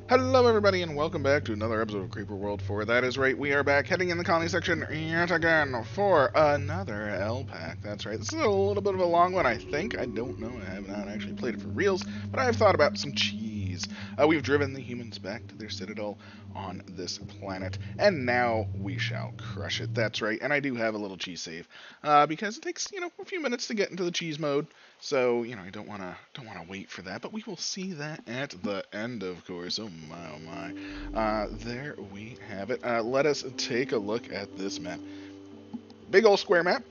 Hello everybody and welcome back to another episode of Creeper World 4. That is right, we are back heading in the colony section yet again for another LPAC. That's right, this is a little bit of a long one, I think. I don't know, I have not actually played it for reals, but I have thought about some cheese. We've driven the humans back to their citadel on this planet, and now we shall crush it. That's right, and I do have a little cheese save, because it takes, a few minutes to get into the cheese mode. So, I don't wanna wait for that, but we will see that at the end, of course. Oh my, oh my. There we have it. Let us take a look at this map. Big old square map.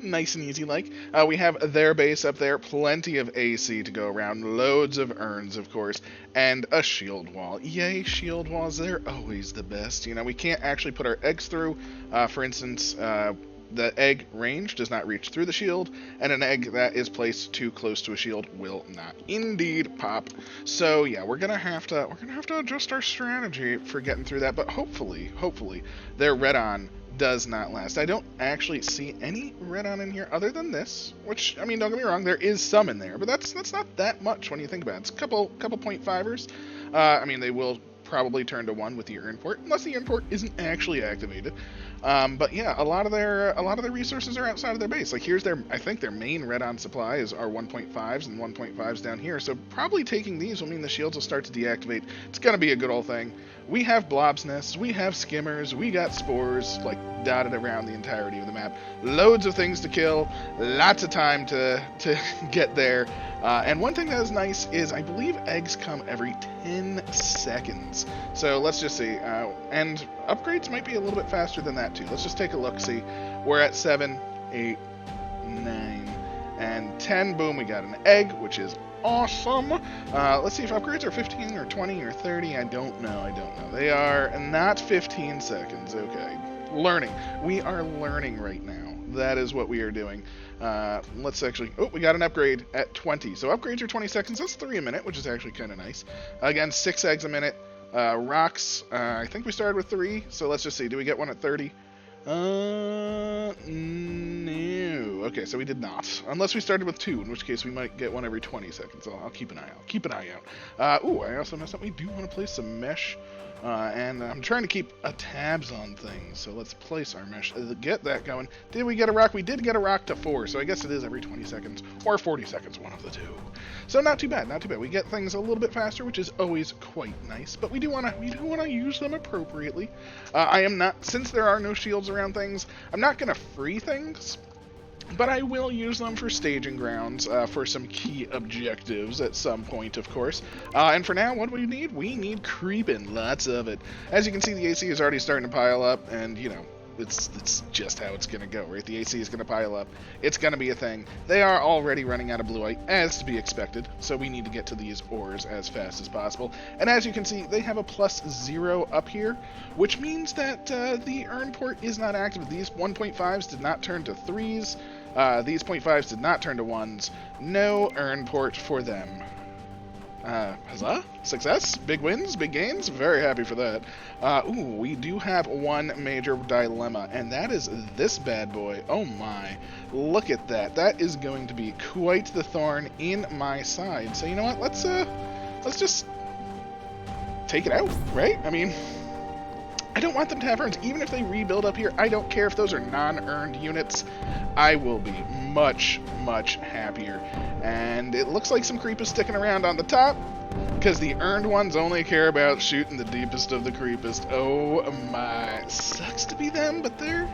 Nice and easy like. We have their base up there, plenty of AC to go around, loads of urns, of course, and a shield wall. Yay, shield walls, they're always the best. We can't actually put our eggs through. For instance, the egg range does not reach through the shield, and an egg that is placed too close to a shield will not indeed pop. So yeah, we're gonna have to adjust our strategy for getting through that. But hopefully, their red on does not last. I don't actually see any red on in here other than this, which, don't get me wrong, there is some in there, but that's not that much when you think about it. It's a couple 0.5ers. They will probably turn to 1 with the urn port, unless the urn port isn't actually activated. But yeah, a lot of their resources are outside of their base. Like here's I think their main red on supply is our 1.5s and 1.5s down here. So probably taking these will mean the shields will start to deactivate. It's gonna be a good old thing. We have blobs nests, we have skimmers, we got spores like dotted around the entirety of the map. Loads of things to kill, lots of time to get there. And one thing that is nice is I believe eggs come every 10 seconds. So let's just see. And upgrades might be a little bit faster than that too. Let's just take a look, see. We're at 7, 8, 9, and 10. Boom, we got an egg, which is awesome. Let's see if upgrades are 15 or 20 or 30. I don't know. They are not 15 seconds. Okay. Learning. We are learning right now. That is what we are doing. Let's actually... Oh, we got an upgrade at 20. So upgrades are 20 seconds. That's 3 a minute, which is actually kind of nice. Again, 6 eggs a minute. Rocks, I think we started with 3. So let's just see. Do we get one at 30? No. Okay, so we did not. Unless we started with 2, in which case we might get one every 20 seconds. So I'll keep an eye out. Ooh, I also messed up. We do want to place some mesh. And I'm trying to keep tabs on things, so let's place our mesh. Get that going. Did we get a rock? We did get a rock to 4, so I guess it is every 20 seconds or 40 seconds, one of the two. So not too bad. We get things a little bit faster, which is always quite nice. But we do want to use them appropriately. I am not, since there are no shields around things, I'm not going to free things. But I will use them for staging grounds, for some key objectives at some point, of course. And for now, what do we need? We need creeping, lots of it. As you can see, the AC is already starting to pile up, and, it's just how it's going to go, right? The AC is going to pile up. It's going to be a thing. They are already running out of blueite, as to be expected, so we need to get to these ores as fast as possible. And as you can see, they have a +0 up here, which means that the urn port is not active. These 1.5s did not turn to 3s. These 0.5s did not turn to 1s. No urn port for them. Huzzah! Success! Big wins, big gains. Very happy for that. Ooh, we do have one major dilemma, and that is this bad boy. Oh my. Look at that. That is going to be quite the thorn in my side. So you know what? Let's just take it out, right? I don't want them to have urns. Even if they rebuild up here, I don't care if those are non-earned units. I will be much, much happier. And it looks like some creep is sticking around on the top, because the earned ones only care about shooting the deepest of the creepest. Oh my. Sucks to be them, but they're,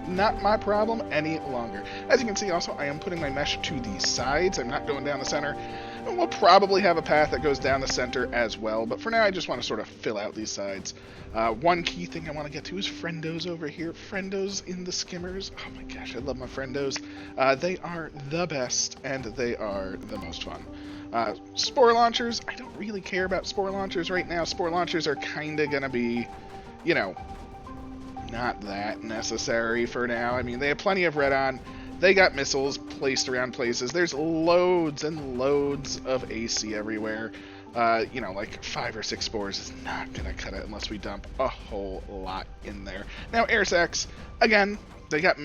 not my problem any longer. As you can see, also, I am putting my mesh to the sides. I'm not going down the center. And we'll probably have a path that goes down the center as well, but for now I just want to sort of fill out these sides. One key thing I want to get to is friendos over here. Friendos in the skimmers. Oh my gosh, I love my friendos. They are the best, and they are the most fun. Spore launchers, I don't really care about spore launchers right now. Spore launchers are kind of going to be, not that necessary for now. They have plenty of red on. They got missiles placed around places. There's loads and loads of AC everywhere. Like 5 or 6 spores is not going to cut it unless we dump a whole lot in there. Now, air sacs, again, they got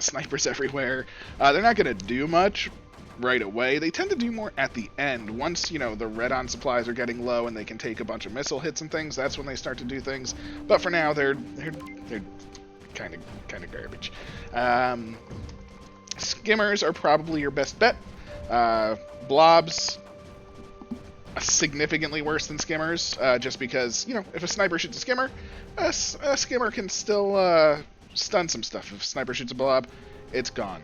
snipers everywhere. They're not going to do much, right away. They tend to do more at the end. Once, you know, the red-on supplies are getting low and they can take a bunch of missile hits and things, that's when they start to do things. But for now, they're kind of garbage. Skimmers are probably your best bet. Blobs, significantly worse than skimmers, just because, you know, if a sniper shoots a skimmer, a skimmer can still stun some stuff. If a sniper shoots a blob, it's gone.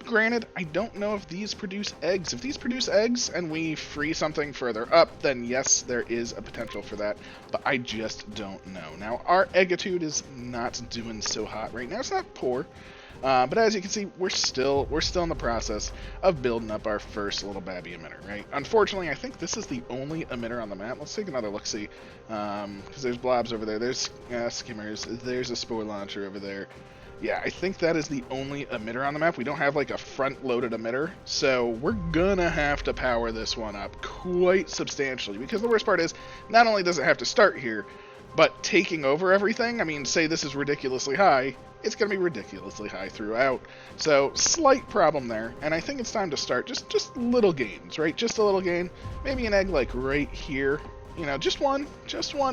Granted, I don't know if these produce eggs. If these produce eggs and we free something further up, then yes, there is a potential for that, but I just don't know. Now, our eggitude is not doing so hot right now. It's not poor, but as you can see, we're still in the process of building up our first little babby emitter, right? Unfortunately, I think this is the only emitter on the map. Let's take another look-see, because there's blobs over there, there's skimmers, there's a spore launcher over there. Yeah, I think that is the only emitter on the map. We don't have like a front-loaded emitter, so we're gonna have to power this one up quite substantially, because the worst part is, not only does it have to start here, but taking over everything, I mean, say this is ridiculously high, it's going to be ridiculously high throughout. So, slight problem there, and I think it's time to start just little gains, right? Just a little gain. Maybe an egg like right here. You know, just one,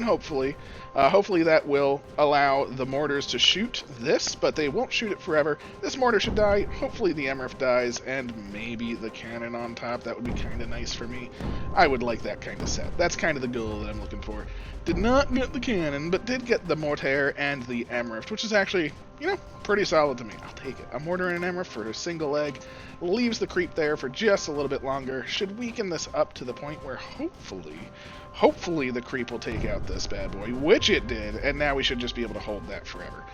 hopefully. Hopefully that will allow the mortars to shoot this, but they won't shoot it forever. This mortar should die. Hopefully the MRF dies, and maybe the cannon on top. That would be kind of nice for me. I would like that kind of set. That's kind of the goal that I'm looking for. Did not get the cannon, but did get the mortar and the MRF, which is actually, you know, pretty solid to me. I'll take it. A mortar and an MRF for a single egg. Leaves the creep there for just a little bit longer. Should weaken this up to the point where hopefully the creep will take out this bad boy, which it did, and now we should just be able to hold that forever.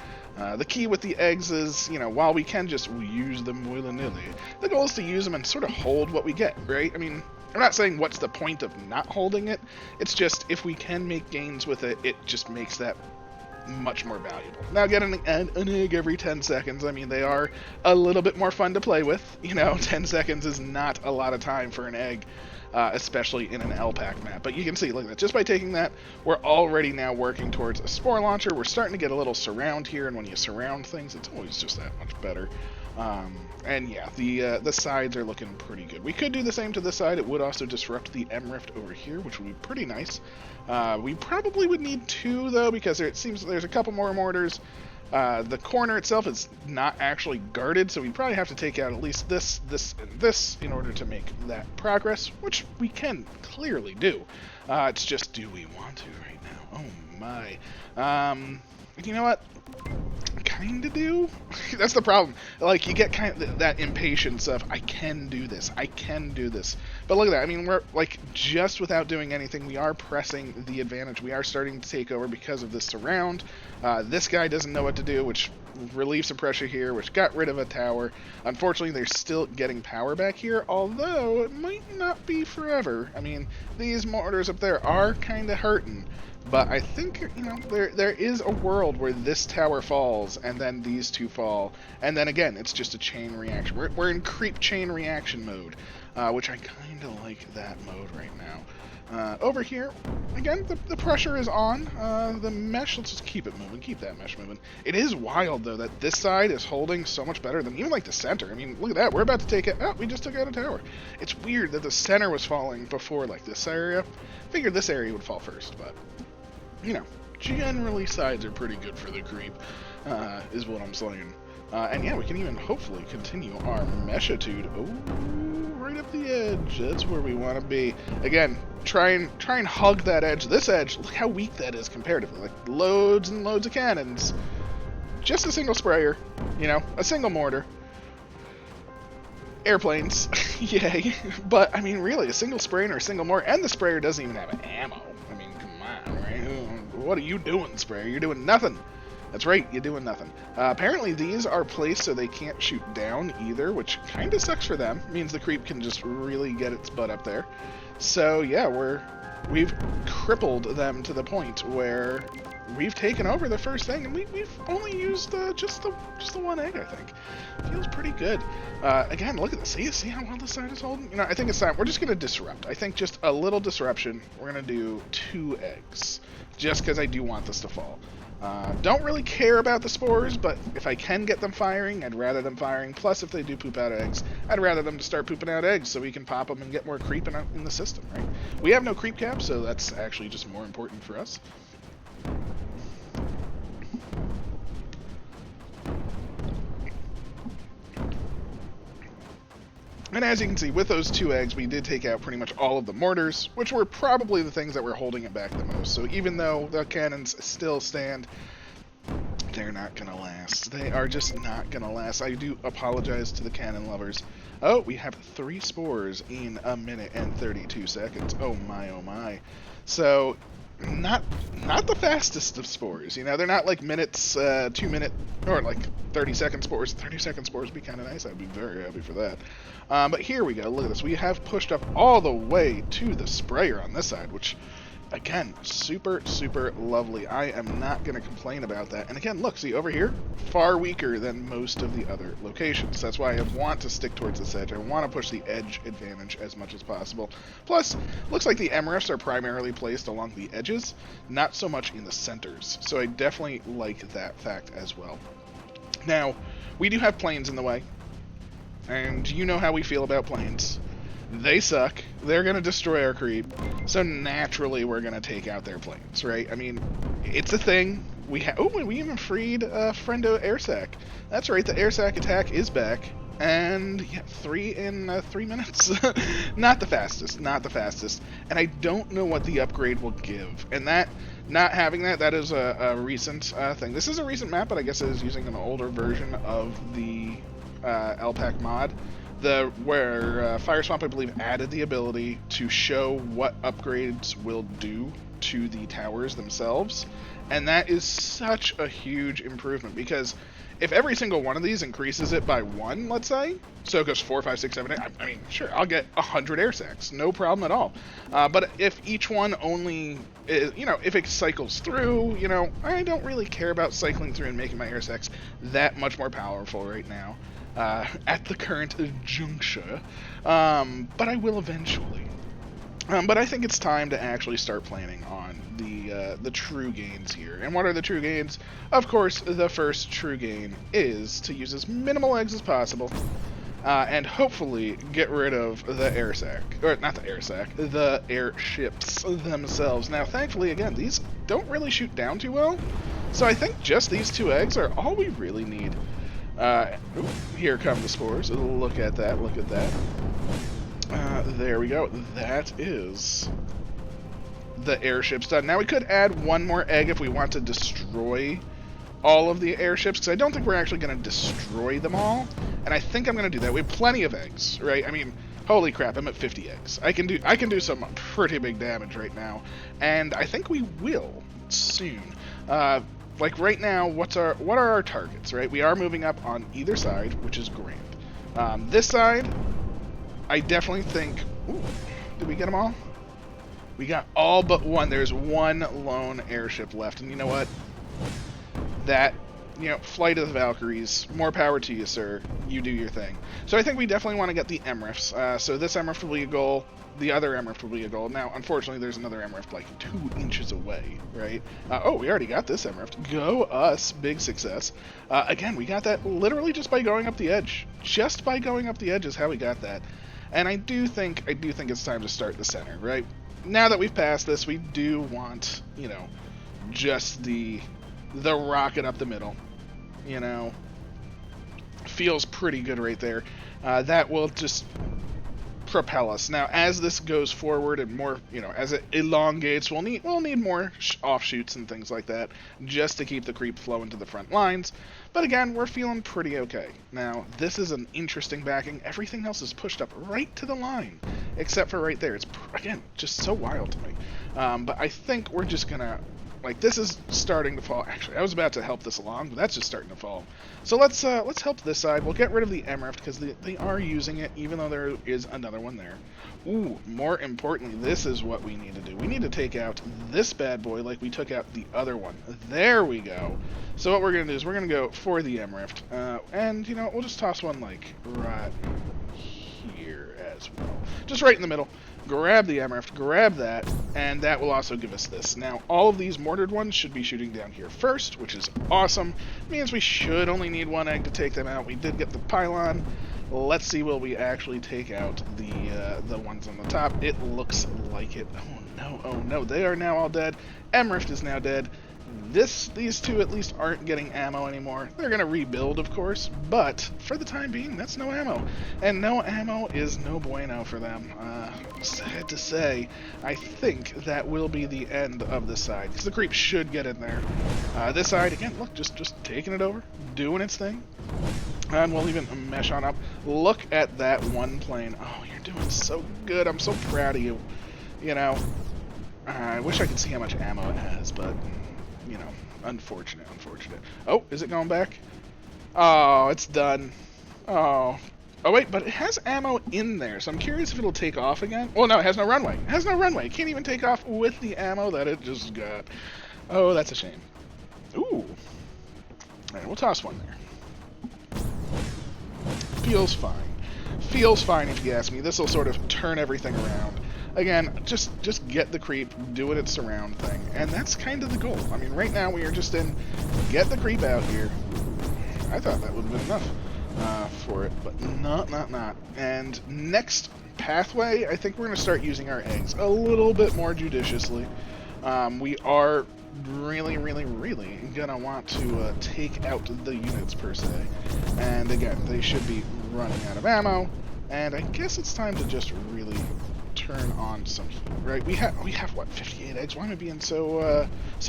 The key with the eggs is, you know, while we can just use them willy-nilly, the goal is to use them and sort of hold what we get, right? I mean, I'm not saying what's the point of not holding it, it's just if we can make gains with it, it just makes that much more valuable. Now, getting an egg every 10 seconds, I mean, they are a little bit more fun to play with. You know, 10 seconds is not a lot of time for an egg, especially in an LPAC map. But you can see, look at that. Just by taking that, we're already now working towards a spore launcher. We're starting to get a little surround here, and when you surround things, it's always just that much better. And yeah, the sides are looking pretty good. We could do the same to this side. It would also disrupt the M-Rift over here, which would be pretty nice. We probably would need two, though, because it seems there's a couple more mortars. The corner itself is not actually guarded, so we probably have to take out at least this, and this in order to make that progress, which we can clearly do. It's just, do we want to right now? Oh my. You know what? Kinda do? That's the problem. Like, you get kind of that impatience of, I can do this. But look at that. I mean, we're, like, just without doing anything, we are pressing the advantage. We are starting to take over because of this surround. This guy doesn't know what to do, which relieves some pressure here, which got rid of a tower. Unfortunately, they're still getting power back here, although it might not be forever. I mean, these mortars up there are kind of hurting. But I think, you know, there is a world where this tower falls, and then these two fall, and then again, it's just a chain reaction. We're in creep chain reaction mode, which I kind of like that mode right now. Over here, again, the pressure is on. The mesh, let's just keep it moving, keep that mesh moving. It is wild, though, that this side is holding so much better than even, like, the center. I mean, look at that, we're about to take it. Oh, we just took out a tower. It's weird that the center was falling before, like, this area. Figured this area would fall first, but you know, generally sides are pretty good for the creep, is what I'm saying. And yeah, we can even hopefully continue our meshitude. Oh, right up the edge. That's where we want to be. Again, try and hug that edge. This edge, look how weak that is comparatively. Like, loads and loads of cannons. Just a single sprayer, you know, a single mortar. Airplanes, yay. But, I mean, really, a single sprayer or a single mortar, and the sprayer doesn't even have ammo. I mean, come on, right? What are you doing, sprayer? You're doing nothing. That's right, you're doing nothing. Apparently these are placed so they can't shoot down either, which kind of sucks for them. It means the creep can just really get its butt up there. So yeah, we've crippled them to the point where we've taken over the first thing, and we've only used just the one egg, I think. Feels pretty good. Again, look at this. See how well the side is holding? You know, I think it's time. We're just going to disrupt. I think just a little disruption. We're going to do 2 eggs, just because I do want this to fall. Don't really care about the spores, but if I can get them firing, I'd rather them firing. Plus, if they do poop out eggs, I'd rather them to start pooping out eggs so we can pop them and get more creep in the system, right? We have no creep cap, so that's actually just more important for us. And as you can see, with those 2 eggs, we did take out pretty much all of the mortars, which were probably the things that were holding it back the most. So even though the cannons still stand, they're not going to last. They are just not going to last. I do apologize to the cannon lovers. Oh, we have 3 spores in 1 minute and 32 seconds. Oh my, oh my. So, not the fastest of spores. You know, they're not like minutes, 2 minute, or like 30-second spores. 30-second spores would be kind of nice. I'd be very happy for that. But here we go. Look at this. We have pushed up all the way to the sprayer on this side, which, again, super, super lovely. I am not going to complain about that. And again, look, see, over here, far weaker than most of the other locations. That's why I want to stick towards this edge. I want to push the edge advantage as much as possible. Plus, looks like the MRFs are primarily placed along the edges, not so much in the centers. So I definitely like that fact as well. Now, we do have planes in the way. And you know how we feel about planes. They suck. They're going to destroy our creep. So naturally, we're going to take out their planes, right? I mean, it's a thing. We even freed Friendo air sac. That's right. The air sac attack is back. And yeah, 3 in 3 minutes. Not the fastest. Not the fastest. And I don't know what the upgrade will give. And that, not having that is a recent thing. This is a recent map, but I guess it is using an older version of the LPAC mod. Where Fire Swamp, I believe, added the ability to show what upgrades will do to the towers themselves. And that is such a huge improvement, because if every single one of these increases it by 1, let's say, so it goes 4, 5, 6, 7, 8, I mean, sure, I'll get 100 air sacs, no problem at all. But if each one only, if it cycles through, I don't really care about cycling through and making my air sacs that much more powerful right now. At the current juncture, but I will eventually. But I think it's time to actually start planning on the true gains here. And what are the true gains? Of course, the first true gain is to use as minimal eggs as possible, and hopefully get rid of the air sac, or not the air sac, the airships themselves. Now, thankfully, again, these don't really shoot down too well, so I think just these 2 eggs are all we really need. Here come the spores. Look at that, look at that. There we go. That is the airships done. Now we could add 1 more egg if we want to destroy all of the airships, because I don't think we're actually going to destroy them all, and I think I'm going to do that. We have plenty of eggs, right? I mean, holy crap, I'm at 50 eggs. I can do some pretty big damage right now, and I think we will soon. Like right now, what are our targets, right? We are moving up on either side, which is grand. This side, I definitely think... Ooh, did we get them all? We got all but 1. There's 1 lone airship left, and you know what? That, Flight of the Valkyries, more power to you, sir. You do your thing. So I think we definitely want to get the MRFs. So this MRF will be a goal. The other MRF will be a goal. Now, unfortunately, there's another MRF like 2 inches away, right? Oh, we already got this MRF. Go us. Big success. Again, we got that literally just by going up the edge. Just by going up the edge is how we got that. And I do think it's time to start the center, right? Now that we've passed this, we do want, just the rocket up the middle. Feels pretty good right there. That will just propel us. Now, as this goes forward and more, as it elongates, we'll need more offshoots and things like that, just to keep the creep flow into the front lines. But again, we're feeling pretty okay. Now, this is an interesting backing. Everything else is pushed up right to the line, except for right there. It's, again, just so wild to me. But I think we're just gonna... this is starting to fall. Actually, I was about to help this along, but that's just starting to fall. So let's help this side. We'll get rid of the MRF because they are using it, even though there is another one there. Ooh, more importantly, this is what we need to do. We need to take out this bad boy like we took out the other one. There we go. So what we're going to do is we're going to go for the MRF. And, we'll just toss one, right here as well. Just right in the middle. grab the Emerald, grab that, and that will also give us this. Now, all of these mortared ones should be shooting down here first, which is awesome. Means we should only need one egg to take them out. We did get the pylon. Let's see, will we actually take out the ones on the top? It looks like it. Oh no, they are now all dead. Emrift is now dead. These two at least aren't getting ammo anymore. They're gonna rebuild, of course, but for the time being, that's no ammo. And no ammo is no bueno for them. Sad to say, I think that will be the end of this side, because the creep should get in there. This side, again, look, just taking it over, doing its thing. And we'll even mesh on up. Look at that one plane. Oh, you're doing so good. I'm so proud of you. You know, I wish I could see how much ammo it has, but, you know, unfortunate. Oh, is it going back? Oh, it's done. Oh, wait, but it has ammo in there, so I'm curious if it'll take off again. Well, no, it has no runway. It has no runway. It can't even take off with the ammo that it just got. Oh, that's a shame. Ooh. All right, we'll toss one there. Feels fine. Feels fine if you ask me. This will sort of turn everything around. Again, just get the creep, doing its surround thing, and that's kind of the goal. I mean, right now we are just in get the creep out here. I thought that would have been enough for it, but not. And next pathway, I think we're going to start using our eggs a little bit more judiciously. We are really gonna want to take out the units per se, and again, they should be running out of ammo, and I guess it's time to just really turn on some heat, right? We have what, 58 eggs? Why am I being so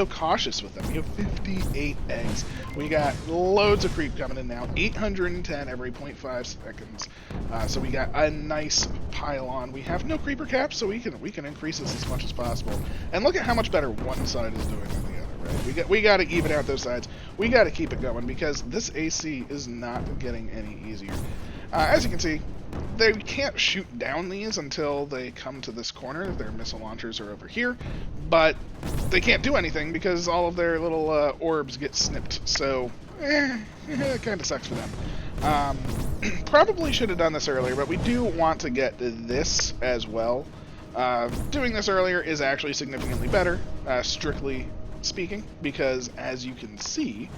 cautious with them? We have 58 eggs. We got loads of creep coming in now, 810 every 0.5 seconds. So we got a nice pylon. We have no creeper caps, so we can increase this as much as possible. And look at how much better one side is doing than the other, right? We got to even out those sides. We got to keep it going because this AC is not getting any easier. As you can see, they can't shoot down these until they come to this corner. Their missile launchers are over here, but they can't do anything because all of their little orbs get snipped. So, it kind of sucks for them. Probably should have done this earlier, but we do want to get this as well. Doing this earlier is actually significantly better, strictly speaking, because as you can see,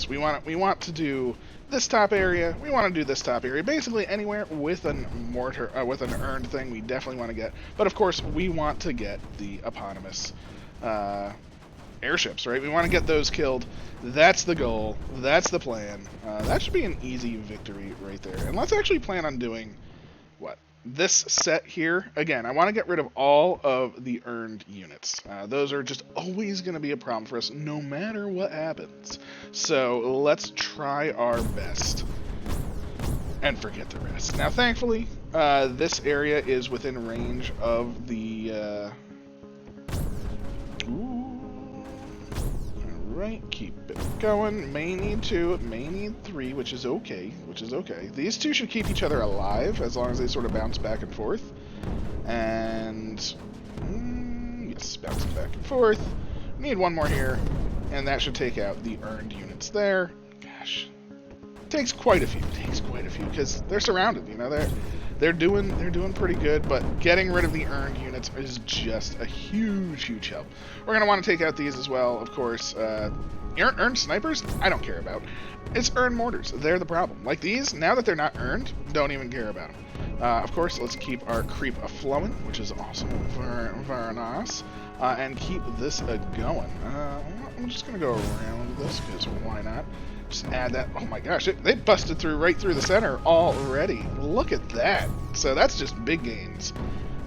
we want to do this top area. We want to do this top area. Basically, anywhere with an mortar, with an earned thing, we definitely want to get. But of course, we want to get the eponymous airships, right? We want to get those killed. That's the goal. That's the plan. That should be an easy victory right there. And let's actually plan on doing what? This set here, again, I want to get rid of all of the earned units. Those are just always going to be a problem for us, no matter what happens. So let's try our best and forget the rest. Now, thankfully, this area is within range of the... Alright, keep it going. May need 2, may need 3, which is okay. These two should keep each other alive as long as they sort of bounce back and forth. And yes, bouncing back and forth. Need one more here, and that should take out the earned units there. Gosh, takes quite a few. Because they're surrounded. You know, they're doing pretty good, but getting rid of the earned units is just a huge help. We're going to want to take out these as well, of course. Earned snipers, I don't care about. It's earned mortars. They're the problem. Like these, now that they're not earned, don't even care about them. Of course, let's keep our creep a-flowing, which is awesome. Very nice. And keep this going. I'm just going to go around this, because why not? Just add that. Oh my gosh, they busted through right through the center already. Look at that. So that's just big gains.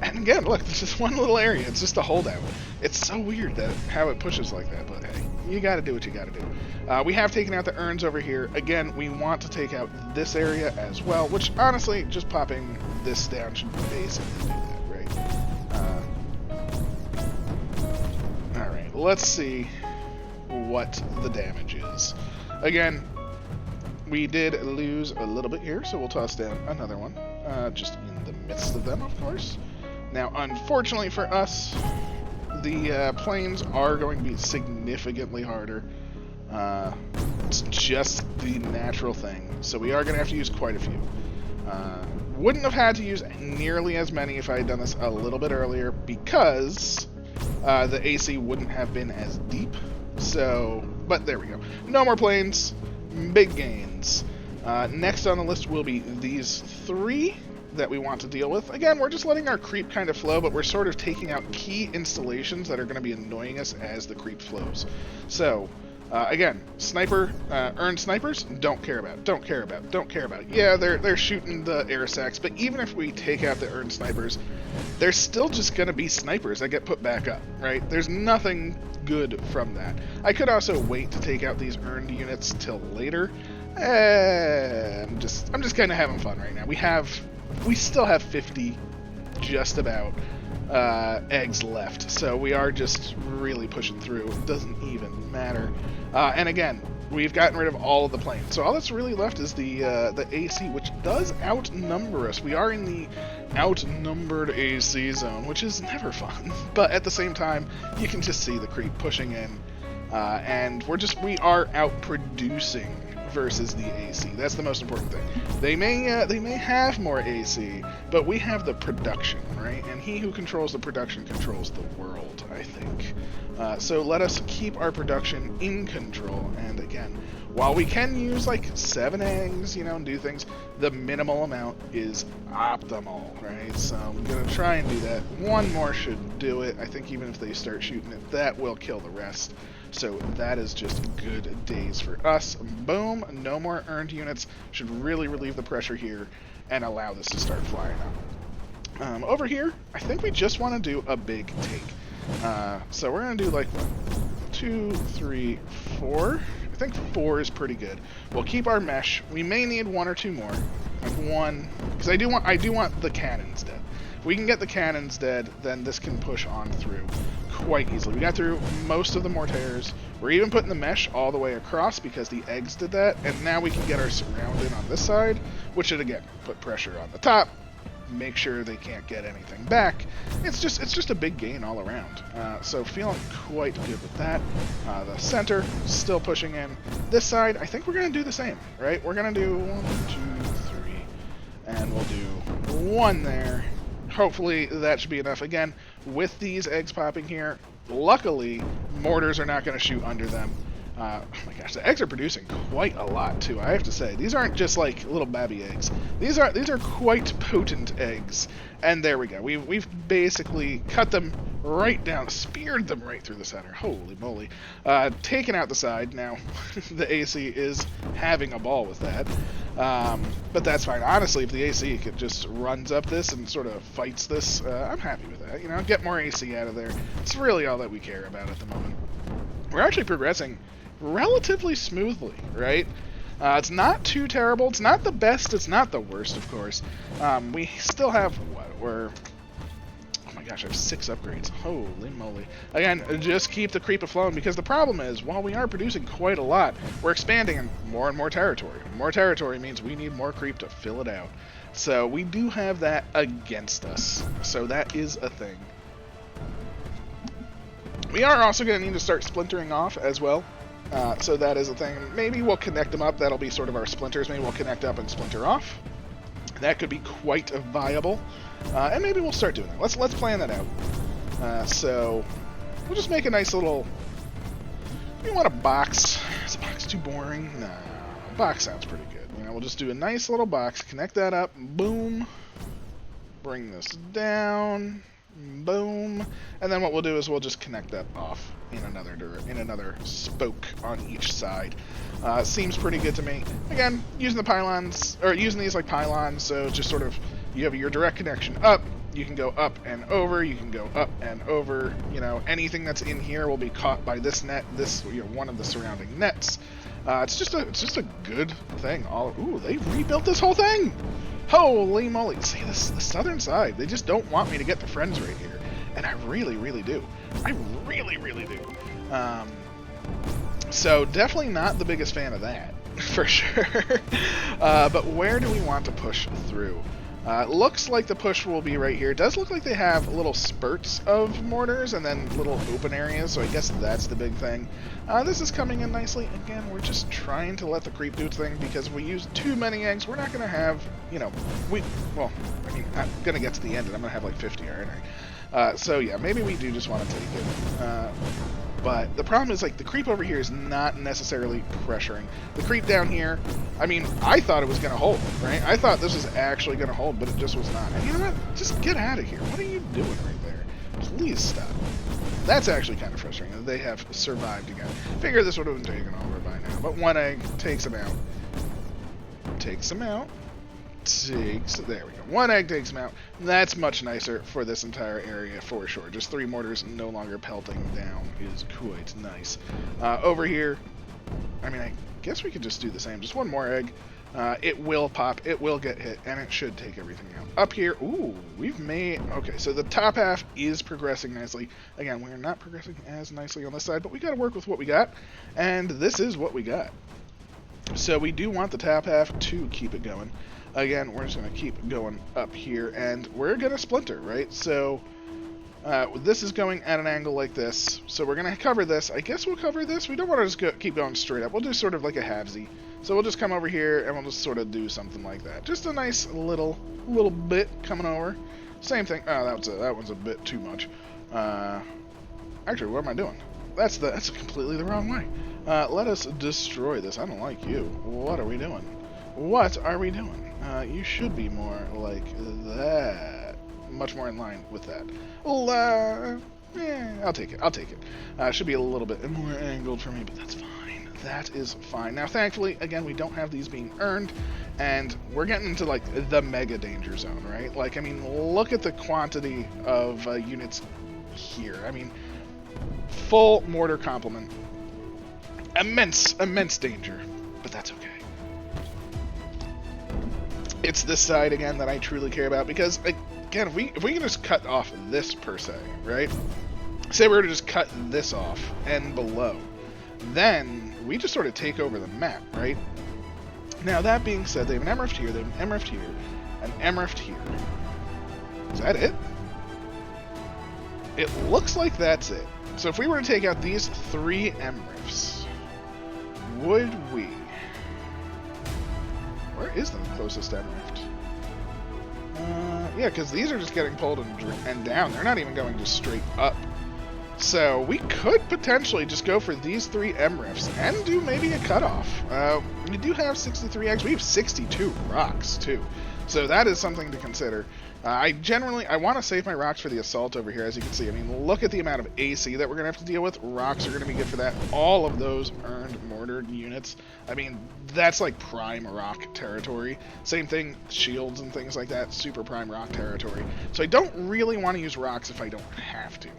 And again, look, this is one little area. It's just a holdout. It's so weird that how it pushes like that, but hey, you got to do what you got to do. We have taken out the urns over here. Again, we want to take out this area as well, which honestly, just popping this down should basically do that, right? All right, let's see what the damage is. Again, we did lose a little bit here, so we'll toss down another one, just in the midst of them, of course. Now, unfortunately for us, the planes are going to be significantly harder. It's just the natural thing, so we are going to have to use quite a few. Wouldn't have had to use nearly as many if I had done this a little bit earlier, because the AC wouldn't have been as deep. So, but there we go. No more planes, big gains. Next on the list will be these 3 that we want to deal with. Again, we're just letting our creep kind of flow, but we're sort of taking out key installations that are going to be annoying us as the creep flows. So, again, sniper, earned snipers, don't care about, don't care about, don't care about. Yeah, they're shooting the air sacs, but even if we take out the earned snipers, there's still just going to be snipers that get put back up, right? There's nothing good from that. I could also wait to take out these earned units till later. I'm just kind of having fun right now. We still have 50, just about, eggs left, so we are just really pushing through. It doesn't even matter. And again, we've gotten rid of all of the planes, so all that's really left is the AC, which does outnumber us. We are in the outnumbered AC zone, which is never fun, but at the same time, you can just see the creep pushing in, and we are outproducing versus the AC. That's the most important thing. They may have more AC, but we have the production, right? And he who controls the production controls the world, I think. So let us keep our production in control. And again, while we can use like 7 eggs, and do things, the minimal amount is optimal, right? So I'm gonna try and do that. 1 more should do it. I think even if they start shooting it, that will kill the rest. So that is just good days for us. Boom, no more earned units. Should really relieve the pressure here and allow this to start flying up. Over here, I think we just want to do a big take. So we're going to do like 2, 3, 4. I think 4 is pretty good. We'll keep our mesh. We may need 1 or 2 more. Like 1, because I do want the cannons dead. If we can get the cannons dead, then this can push on through quite easily. We got through most of the mortars. We're even putting the mesh all the way across because the eggs did that, and now we can get our surrounded on this side, which should again put pressure on the top, make sure they can't get anything back. It's just a big gain all around. So feeling quite good with that. The center still pushing in. This side, I think we're gonna do the same, right? We're gonna do 1, 2, 3, and we'll do 1 there. Hopefully that should be enough. Again, with these eggs popping here, luckily mortars are not going to shoot under them. Oh my gosh, the eggs are producing quite a lot too, I have to say. These aren't just like little babby eggs. These are quite potent eggs. And there we go. We've basically cut them right down, speared them right through the center. Holy moly. Taken out the side. Now, the AC is having a ball with that. But that's fine. Honestly, if the AC just runs up this and sort of fights this, I'm happy with that. Get more AC out of there. It's really all that we care about at the moment. We're actually progressing relatively smoothly, right? It's not too terrible. It's not the best. It's not the worst, of course. We still have, oh my gosh, I have 6 upgrades. Holy moly. Again, just keep the creep aflowing, because the problem is, while we are producing quite a lot, we're expanding in more and more territory. More territory means we need more creep to fill it out. So we do have that against us. So that is a thing. We are also going to need to start splintering off as well. So that is a thing. Maybe we'll connect them up. That'll be sort of our splinters. Maybe we'll connect up and splinter off. That could be quite viable. And maybe we'll start doing that. Let's plan that out. So we'll just make a nice little... You want a box? Is a box too boring? No. A box sounds pretty good. We'll just do a nice little box. Connect that up. Boom. Bring this down. Boom. And then what we'll do is we'll just connect that off in another spoke on each side. Seems pretty good to me. Again, using the pylons, or using these like pylons, so just sort of, you have your direct connection up, you can go up and over, you can go up and over, anything that's in here will be caught by this net, one of the surrounding nets. It's just a good thing. Ooh, they rebuilt this whole thing! Holy moly. See, the southern side, they just don't want me to get the friends right here. And I really, really do. I really, really do. So definitely not the biggest fan of that, for sure. But where do we want to push through? Looks like the push will be right here. It does look like they have little spurts of mortars and then little open areas, so I guess that's the big thing. This is coming in nicely. Again, we're just trying to let the creep do its thing, because if we use too many eggs, we're not going to have, you know, well, I mean, I'm going to get to the end and I'm going to have like 50, aren't I? So yeah, maybe we do just want to take it. But the problem is, like, the creep over here is not necessarily pressuring. The creep down here, I mean, I thought it was going to hold, right? I thought this was actually going to hold, but it just was not. And you know what? Just get out of here. What are you doing right there? Please stop. That's actually kind of frustrating that they have survived again. Figure this would have been taken over by now. But one egg takes them out. Takes them out. There we go. One egg takes them out. That's much nicer for this entire area for sure. Just 3 mortars no longer pelting down is quite nice. Over here, I mean, I guess we could just do the same. Just one more egg. It will pop, it will get hit, and it should take everything out. Up here, ooh, we've made... Okay, so the top half is progressing nicely. Again, we're not progressing as nicely on this side, but we got to work with what we got, and this is what we got. So we do want the top half to keep it going. Again, we're just going to keep going up here, and we're going to splinter, right? So this is going at an angle like this, so we're going to cover this. I guess we'll cover this. We don't want to just keep going straight up. We'll do sort of like a halvesy. So we'll just come over here, and we'll just sort of do something like that. Just a nice little bit coming over. Same thing. Oh, that one's a bit too much. Actually, what am I doing? That's completely the wrong way. Let us destroy this. I don't like you. What are we doing? What are we doing? You should be more like that. Much more in line with that. Well, I'll take it. Should be a little bit more angled for me, but that's fine. That is fine. Now, thankfully, again, we don't have these being earned, and we're getting into, like, the mega danger zone, right? Like, I mean, look at the quantity of units here. I mean, full mortar complement. Immense danger, but that's okay. It's this side, again, that I truly care about, because, again, if we can just cut off this, per se, right? Say we were to just cut this off and below, then we just sort of take over the map, right? Now, that being said, they have an MRF here, they have an MRF here, an MRF here. Is that it? It looks like that's it. So if we were to take out these 3 MRFs, would we... Where is the closest MRF? Yeah, because these are just getting pulled and down. They're not even going just straight up. So we could potentially just go for these 3 MRFs and do maybe a cutoff. We do have 63 eggs. We have 62 rocks, too. So that is something to consider. I want to save my rocks for the assault over here, as you can see. I mean, look at the amount of AC that we're going to have to deal with. Rocks are going to be good for that. All of those earned mortar units. I mean, that's like prime rock territory. Same thing, shields and things like that. Super prime rock territory. So I don't really want to use rocks if I don't have to.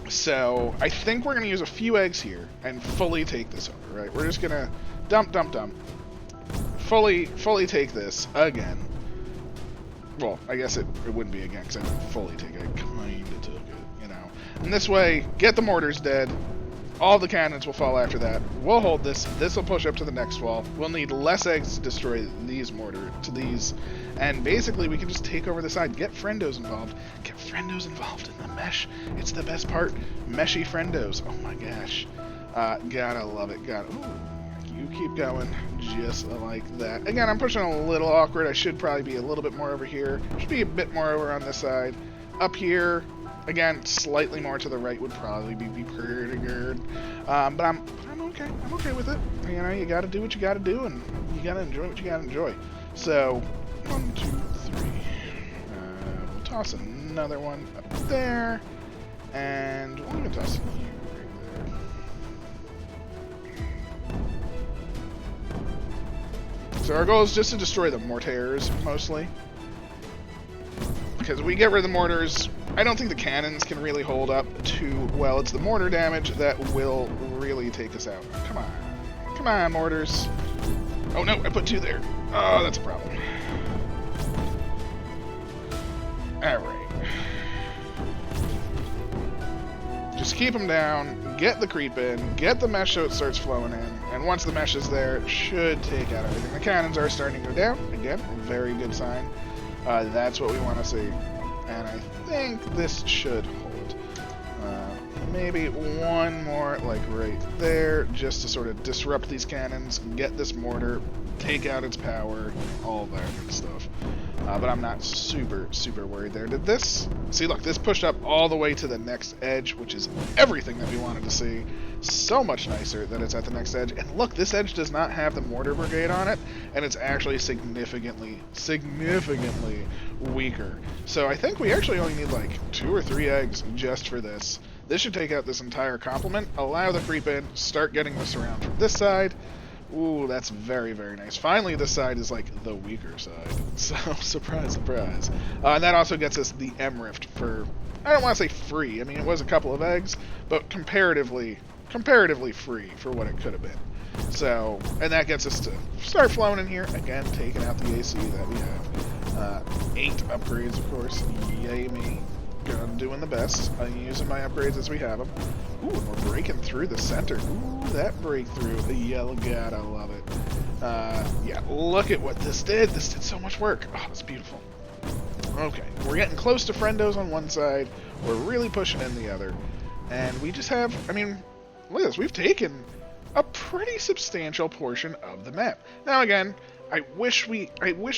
So I think we're going to use a few eggs here and fully take this over, right? We're just going to dump. Fully take this again. Well, I guess it wouldn't be again, because I didn't fully take it. I kind of took it, you know. And this way, get the mortars dead. All the cannons will fall after that. We'll hold this. This will push up to the next wall. We'll need less eggs to destroy these these. And basically, we can just take over the side. Get friendos involved. Get friendos involved in the mesh. It's the best part. Meshy friendos. Oh my gosh. Gotta love it. Ooh. You keep going, just like that. Again, I'm pushing a little awkward. I should probably be a little bit more over here. Should be a bit more over on this side. Up here, again, slightly more to the right would probably be pretty good. But I'm okay. I'm okay with it. You know, you gotta do what you gotta do, and you gotta enjoy what you gotta enjoy. So, 1, 2, 3. We'll toss another one up there, and we'll even toss you. So our goal is just to destroy the mortars, mostly. Because if we get rid of the mortars, I don't think the cannons can really hold up too well. It's the mortar damage that will really take us out. Come on. Come on, mortars. Oh no, I put 2 there. Oh, that's a problem. Alright. Just Just keep them down, get the creep in, get the mesh so it starts flowing in, and once the mesh is there, it should take out everything. The cannons are starting to go down. Again, a very good sign. That's what we want to see. And I think this should hold. Maybe one more, like right there, just to sort of disrupt these cannons, get this mortar, take out its power, all that good stuff. But I'm not super worried there. Did this? See, look, this pushed up all the way to the next edge, which is everything that we wanted to see. So much nicer that it's at the next edge. And look, this edge does not have the mortar brigade on it, and it's actually significantly weaker. So I think we actually only need like 2 or 3 eggs just for this. This should take out this entire complement, allow the creep in, start getting this around from this side. Ooh, that's very nice. Finally, this side is like the weaker side. So, surprise. And that also gets us the M Rift for, I don't want to say free. I mean, it was a couple of eggs, but comparatively free for what it could have been. So, and that gets us to start flowing in here. Again, taking out the AC that we have. 8 upgrades, of course. Yay me. Doing the best. Using my upgrades as we have them. Ooh, and we're breaking through the center. Ooh, that breakthrough. The yellow god, I love it. Yeah, look at what this did. This did so much work. Oh, it's beautiful. Okay, we're getting close to friendos on one side. We're really pushing in the other. And we just have, I mean, look at this. We've taken a pretty substantial portion of the map. Now again, I wish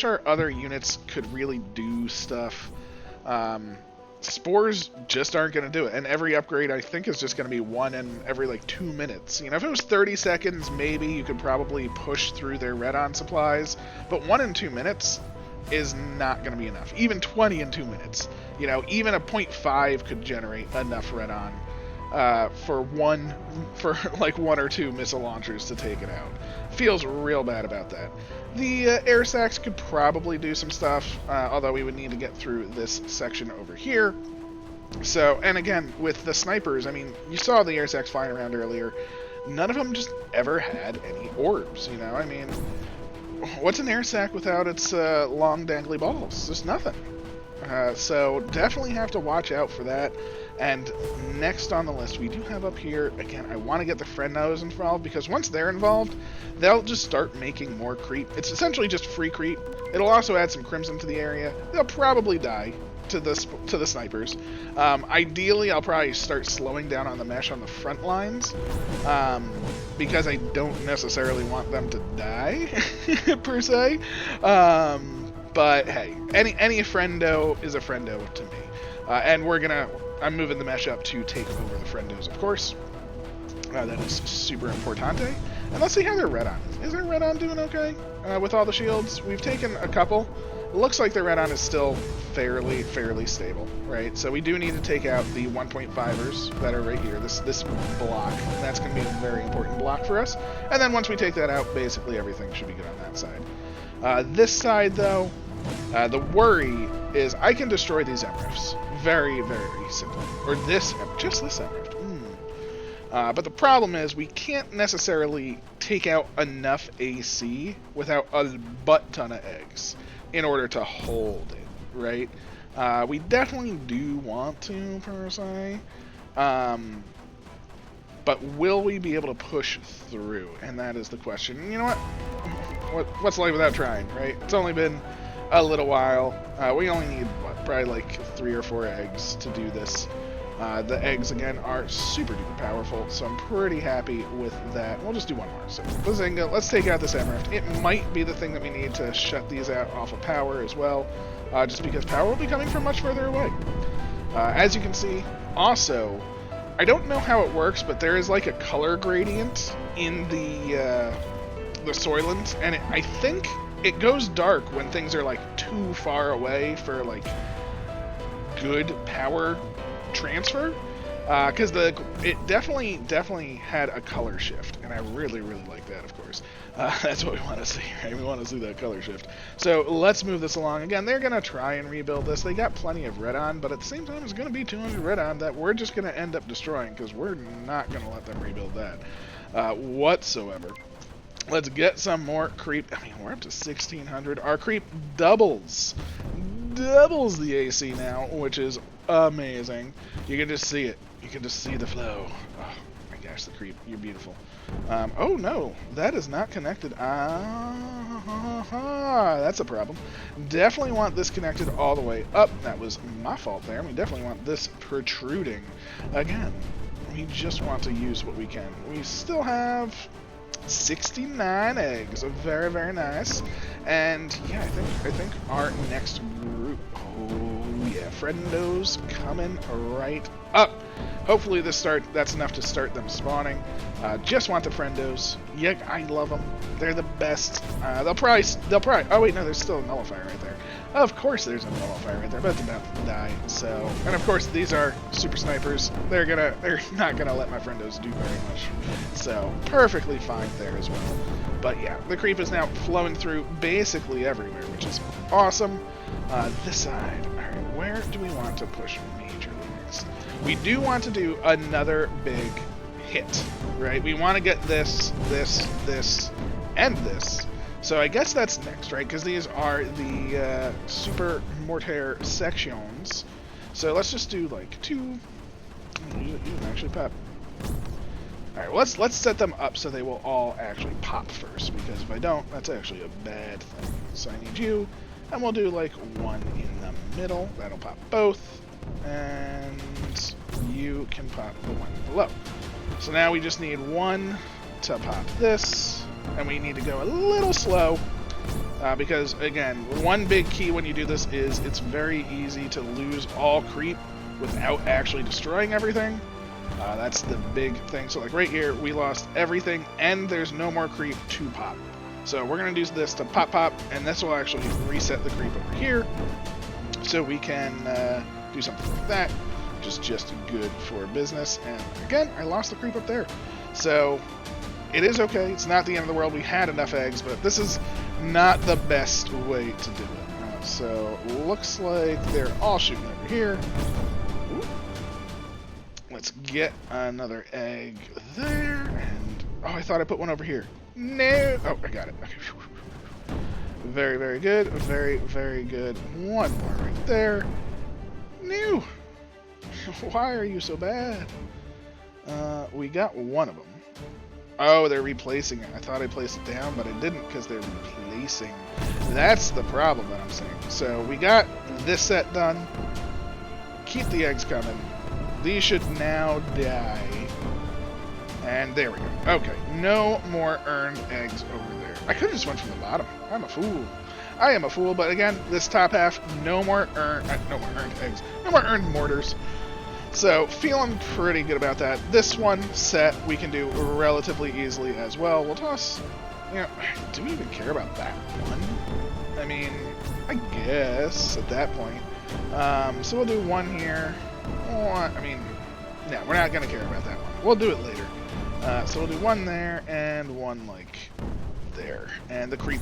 our other units could really do stuff. Spores just aren't going to do it, and every upgrade I think is just going to be 1 in every like 2 minutes. You know, if it was 30 seconds, maybe you could probably push through their red-on supplies, but 1 in 2 minutes is not going to be enough. Even 20 in 2 minutes, you know, even a 0.5 could generate enough red-on for like 1 or 2 missile launchers to take it out. Feels real bad about that. The air sacs could probably do some stuff, although we would need to get through this section over here. So, and again, with the snipers, I mean, you saw the air sacs flying around earlier. None of them just ever had any orbs, you know? I mean, what's an air sac without its long dangly balls? Just nothing. So definitely have to watch out for that. And next on the list, we do have up here, again, I want to get the friendos involved, because once they're involved, they'll just start making more creep. It's essentially just free creep. It'll also add some crimson to the area. They'll probably die to the snipers. Ideally, I'll probably start slowing down on the mesh on the front lines, because I don't necessarily want them to die, per se. But hey, any friendo is a friendo to me. And I'm moving the mesh up to take over the friendos, of course. That is super importante. And let's see how their red-on is. Is their red-on doing okay? With all the shields, we've taken a couple. It looks like their red-on is still fairly stable, right? So we do need to take out the 1.5ers that are right here, this block. And that's going to be a very important block for us. And then once we take that out, basically everything should be good on that side. This side, though, the worry is I can destroy these MRFs very simply. Or just this MRF. But the problem is we can't necessarily take out enough AC without a butt ton of eggs in order to hold it, right? We definitely do want to, per se. But will we be able to push through? And that is the question. And you know what? What's life without trying, right? It's only been a little while. We only need, probably like 3 or 4 eggs to do this. The eggs, again, are super duper powerful, so I'm pretty happy with that. We'll just do one more. So, Bazinga, let's take out this M-Rift. It might be the thing that we need to shut these out off of power as well, just because power will be coming from much further away. As you can see, also, I don't know how it works, but there is like a color gradient in the Soylent, and I think it goes dark when things are like too far away for like good power transfer, because it definitely had a color shift, and I really like that, of course. That's what we want to see, right? We want to see that color shift. So let's move this along. Again, they're gonna try and rebuild this. They got plenty of red on, but at the same time, it's gonna be 200 red on that we're just gonna end up destroying, because we're not gonna let them rebuild that whatsoever. Let's get some more creep. I mean, we're up to 1,600. Our creep doubles. doubles the AC now, which is amazing. You can just see it. You can just see the flow. Oh my gosh, the creep. You're beautiful. Oh no, that is not connected. That's a problem. Definitely want this connected all the way up. That was my fault there. We definitely want this protruding. Again, we just want to use what we can. We still have 69 eggs. Very, very nice. And yeah, I think our next group. Oh yeah, friendos coming right up. Hopefully that's enough to start them spawning. Just want the friendos. Yeah, I love them. They're the best. They'll probably. Oh wait, no, there's still a nullifier right there. Of course, there's a nullifier right there, but it's about to die. So, and of course, these are super snipers. They're not gonna let my friendos do very much. So, perfectly fine there as well. But yeah, the creep is now flowing through basically everywhere, which is awesome. This side. All right, where do we want to push majorly next? We do want to do another big hit, right? We want to get this, and this. So I guess that's next, right? Because these are the super mortar sections. So let's just do like 2. You can actually pop. All right, well, let's set them up so they will all actually pop first. Because if I don't, that's actually a bad thing. So I need you, and we'll do like 1 in the middle. That'll pop both, and you can pop the one below. So now we just need 1 to pop this. And we need to go a little slow because, again, one big key when you do this is it's very easy to lose all creep without actually destroying everything. That's the big thing. So, like right here, we lost everything, and there's no more creep to pop. So we're going to use this to pop, and this will actually reset the creep over here. So we can do something like that, which is just good for business. And, again, I lost the creep up there. So it is okay. It's not the end of the world. We had enough eggs, but this is not the best way to do it. So looks like they're all shooting over here. Ooh. Let's get another egg there. And oh, I thought I put one over here. No. Oh, I got it. Okay. Very, very good. Very, very good. One more right there. No. Why are you so bad? We got one of them. Oh, they're replacing it. I thought I placed it down, but I didn't because they're replacing. That's the problem that I'm saying. So we got this set done. Keep the eggs coming. These should now die. And there we go. Okay, no more earned eggs over there. I could have just went from the bottom. I'm a fool. I am a fool, but again, this top half, no more earned eggs. No more earned mortars. So, feeling pretty good about that. This one set we can do relatively easily as well. We'll toss, do we even care about that one? I mean, I guess at that point. So we'll do 1 here. No, we're not going to care about that one. We'll do it later. So we'll do 1 there and 1 like there. And the creep,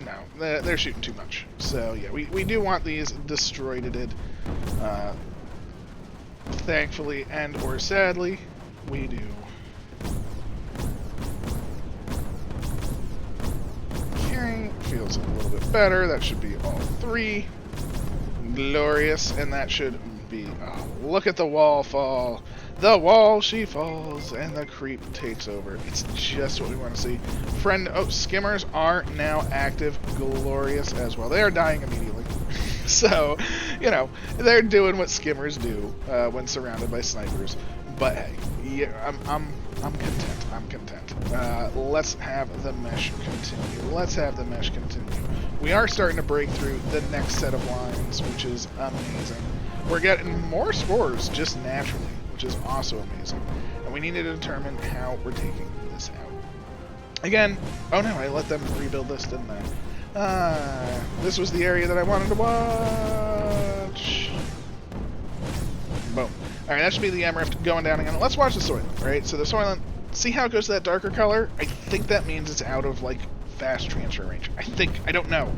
no, they're shooting too much. So yeah, we do want these destroyed. Thankfully and or sadly, we do. Okay, feels a little bit better. That should be all 3. Glorious, and that should be, oh, look at the wall fall. The wall, she falls, and the creep takes over. It's just what we want to see. Skimmers are now active. Glorious as well. They are dying immediately. So, they're doing what skimmers do when surrounded by snipers. But hey, yeah, I'm content. I'm content. Let's have the mesh continue. We are starting to break through the next set of lines, which is amazing. We're getting more scores just naturally, which is also amazing. And we need to determine how we're taking this out. Again, oh no, I let them rebuild this, didn't I? This was the area that I wanted to watch. Boom. Alright, that should be the Emrift going down again. Let's watch the Soylent, right? So the Soylent, see how it goes to that darker color? I think that means it's out of, like, fast transfer range. I don't know.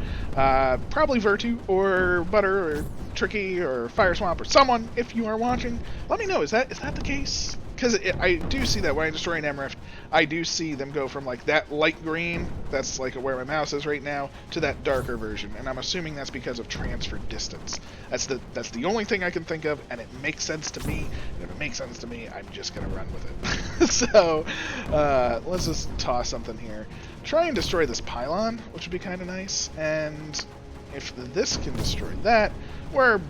Probably Virtu, or Butter, or Tricky, or Fire Swamp, or someone, if you are watching. Let me know, is that the case? because I do see that when I destroy an Emrift, I do see them go from like that light green, that's like where my mouse is right now, to that darker version, and I'm assuming that's because of transfer distance. That's the only thing I can think of, and it makes sense to me. And if it makes sense to me, I'm just gonna run with it. So let's just toss something here. Try and destroy this pylon, which would be kind of nice, and if this can destroy that, we're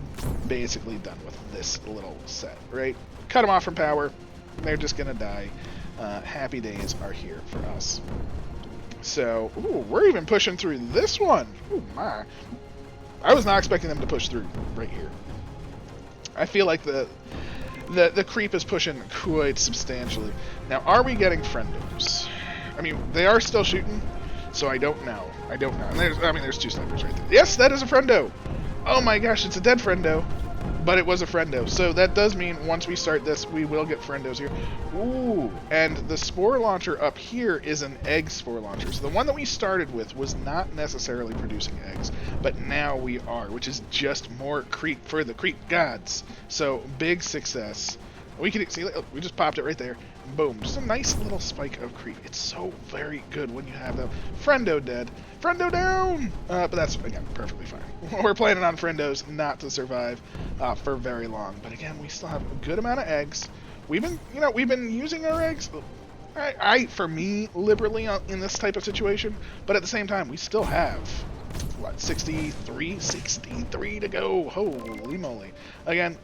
basically done with this little set, right? Cut them off from power, they're just gonna die. Happy days are here for us. So, ooh, we're even pushing through this one. Ooh, my. I was not expecting them to push through right here. I feel like the creep is pushing quite substantially. Now, are we getting friendos? I mean, they are still shooting, so I don't know. I don't know. And there's two snipers right there. Yes, that is a friendo. Oh my gosh, it's a dead friendo. But it was a friendo. So that does mean once we start this, we will get friendos here. Ooh, and the spore launcher up here is an egg spore launcher. So the one that we started with was not necessarily producing eggs, but now we are, which is just more creep for the creep gods. So big success. We can see, we just popped it right there. Boom, just a nice little spike of creep. It's so very good when you have them. Friendo dead. Friendo down! But that's, again, perfectly fine. We're planning on friendos not to survive for very long. But again, we still have a good amount of eggs. We've been using our eggs, for me, liberally in this type of situation. But at the same time, we still have, what, 63 to go. Holy moly. Again,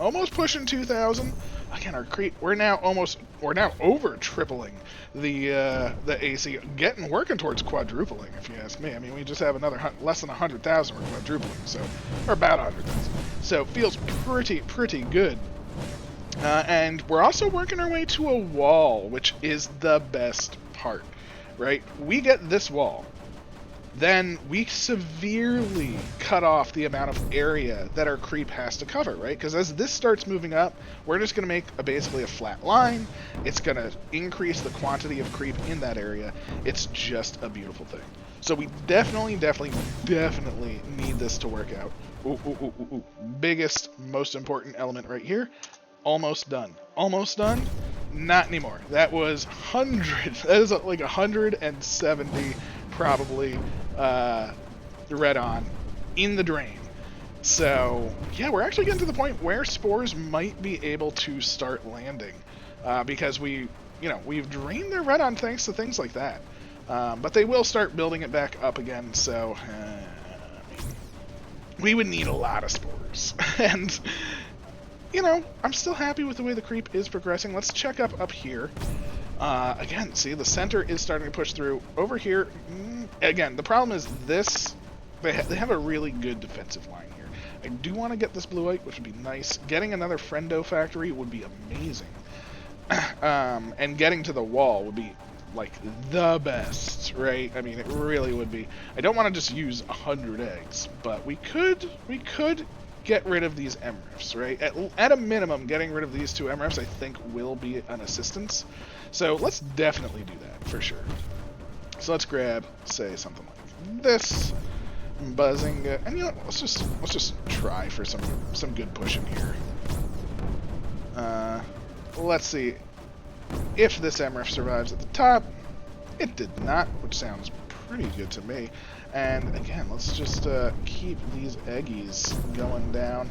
almost pushing 2,000. Again, our creep, we're now over tripling the AC, working towards quadrupling, if you ask me. I mean, we just have another less than 100,000 we're quadrupling, so, or about 100,000. So, feels pretty good. And we're also working our way to a wall, which is the best part, right? We get this wall. Then we severely cut off the amount of area that our creep has to cover, right? Because as this starts moving up, we're just going to make basically a flat line. It's going to increase the quantity of creep in that area. It's just a beautiful thing. So we definitely need this to work out. Ooh. Biggest, most important element right here. Almost done. Almost done? Not anymore. That was 100. That is like 170 probably red on in the drain. So yeah, we're actually getting to the point where spores might be able to start landing because we've drained their red on thanks to things like that. But they will start building it back up again. So we would need a lot of spores. And I'm still happy with the way the creep is progressing. Let's check up here. Again, see, the center is starting to push through. Over here, again, the problem is this. They have a really good defensive line here. I do want to get this blue light, which would be nice. Getting another friendo factory would be amazing. And getting to the wall would be, like, the best, right? I mean, it really would be. I don't want to just use 100 eggs, but we could get rid of these MRFs, right? At a minimum, getting rid of these two MRFs, I think, will be an assistance. So let's definitely do that, for sure. So let's grab, say, something like this. Buzzing, and let's just try for some good pushing here. Let's see if this MRF survives at the top. It did not, which sounds pretty good to me. And again, let's just keep these eggies going down.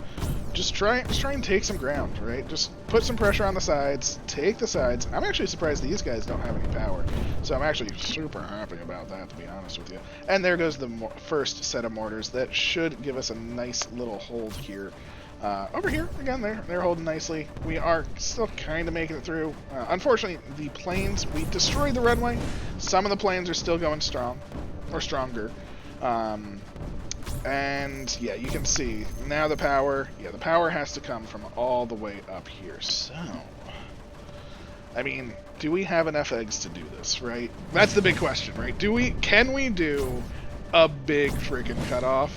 Just try and take some ground, right? Just put some pressure on the sides, take the sides. I'm actually surprised these guys don't have any power, so I'm actually super happy about that, to be honest with you. And there goes the first set of mortars. That should give us a nice little hold here. Over here, again, they're holding nicely. We are still kind of making it through. Unfortunately, the planes, we destroyed the runway. Some of the planes are still going strong, or stronger. And yeah, you can see now the power has to come from all the way up here. So, I mean, do we have enough eggs to do this, right? That's the big question, right? Can we do a big freaking cutoff?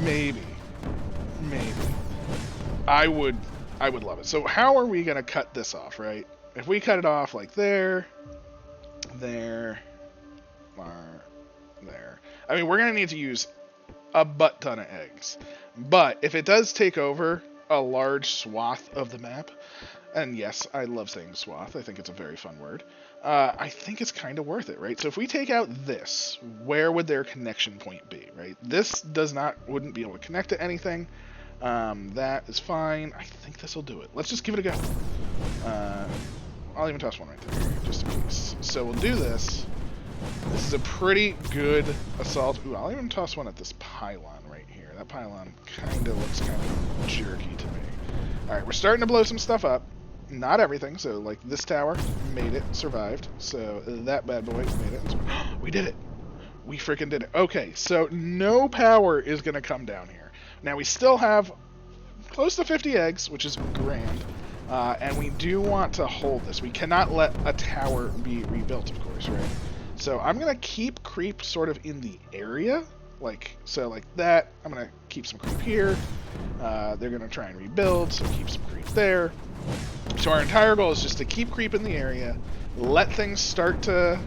Maybe. I would love it. So how are we gonna cut this off, right? If we cut it off like there. I mean, we're going to need to use a butt ton of eggs. But if it does take over, a large swath of the map, and yes, I love saying swath. I think it's a very fun word. I think it's kind of worth it, right? So if we take out this, where would their connection point be, right? This wouldn't be able to connect to anything. That is fine. I think this will do it. Let's just give it a go. I'll even toss one right there, just in case. So we'll do this. This is a pretty good assault. Ooh, I'll even toss one at this pylon right here. That pylon kind of looks kind of jerky to me. Alright, we're starting to blow some stuff up. Not everything, so like this tower made it, survived. So that bad boy made it. We did it. We freaking did it. Okay, so no power is going to come down here. Now we still have close to 50 eggs, which is grand. And we do want to hold this. We cannot let a tower be rebuilt, of course, right? So I'm going to keep creep sort of in the area. Like that. I'm going to keep some creep here. They're going to try and rebuild, so keep some creep there. So our entire goal is just to keep creep in the area, let things start to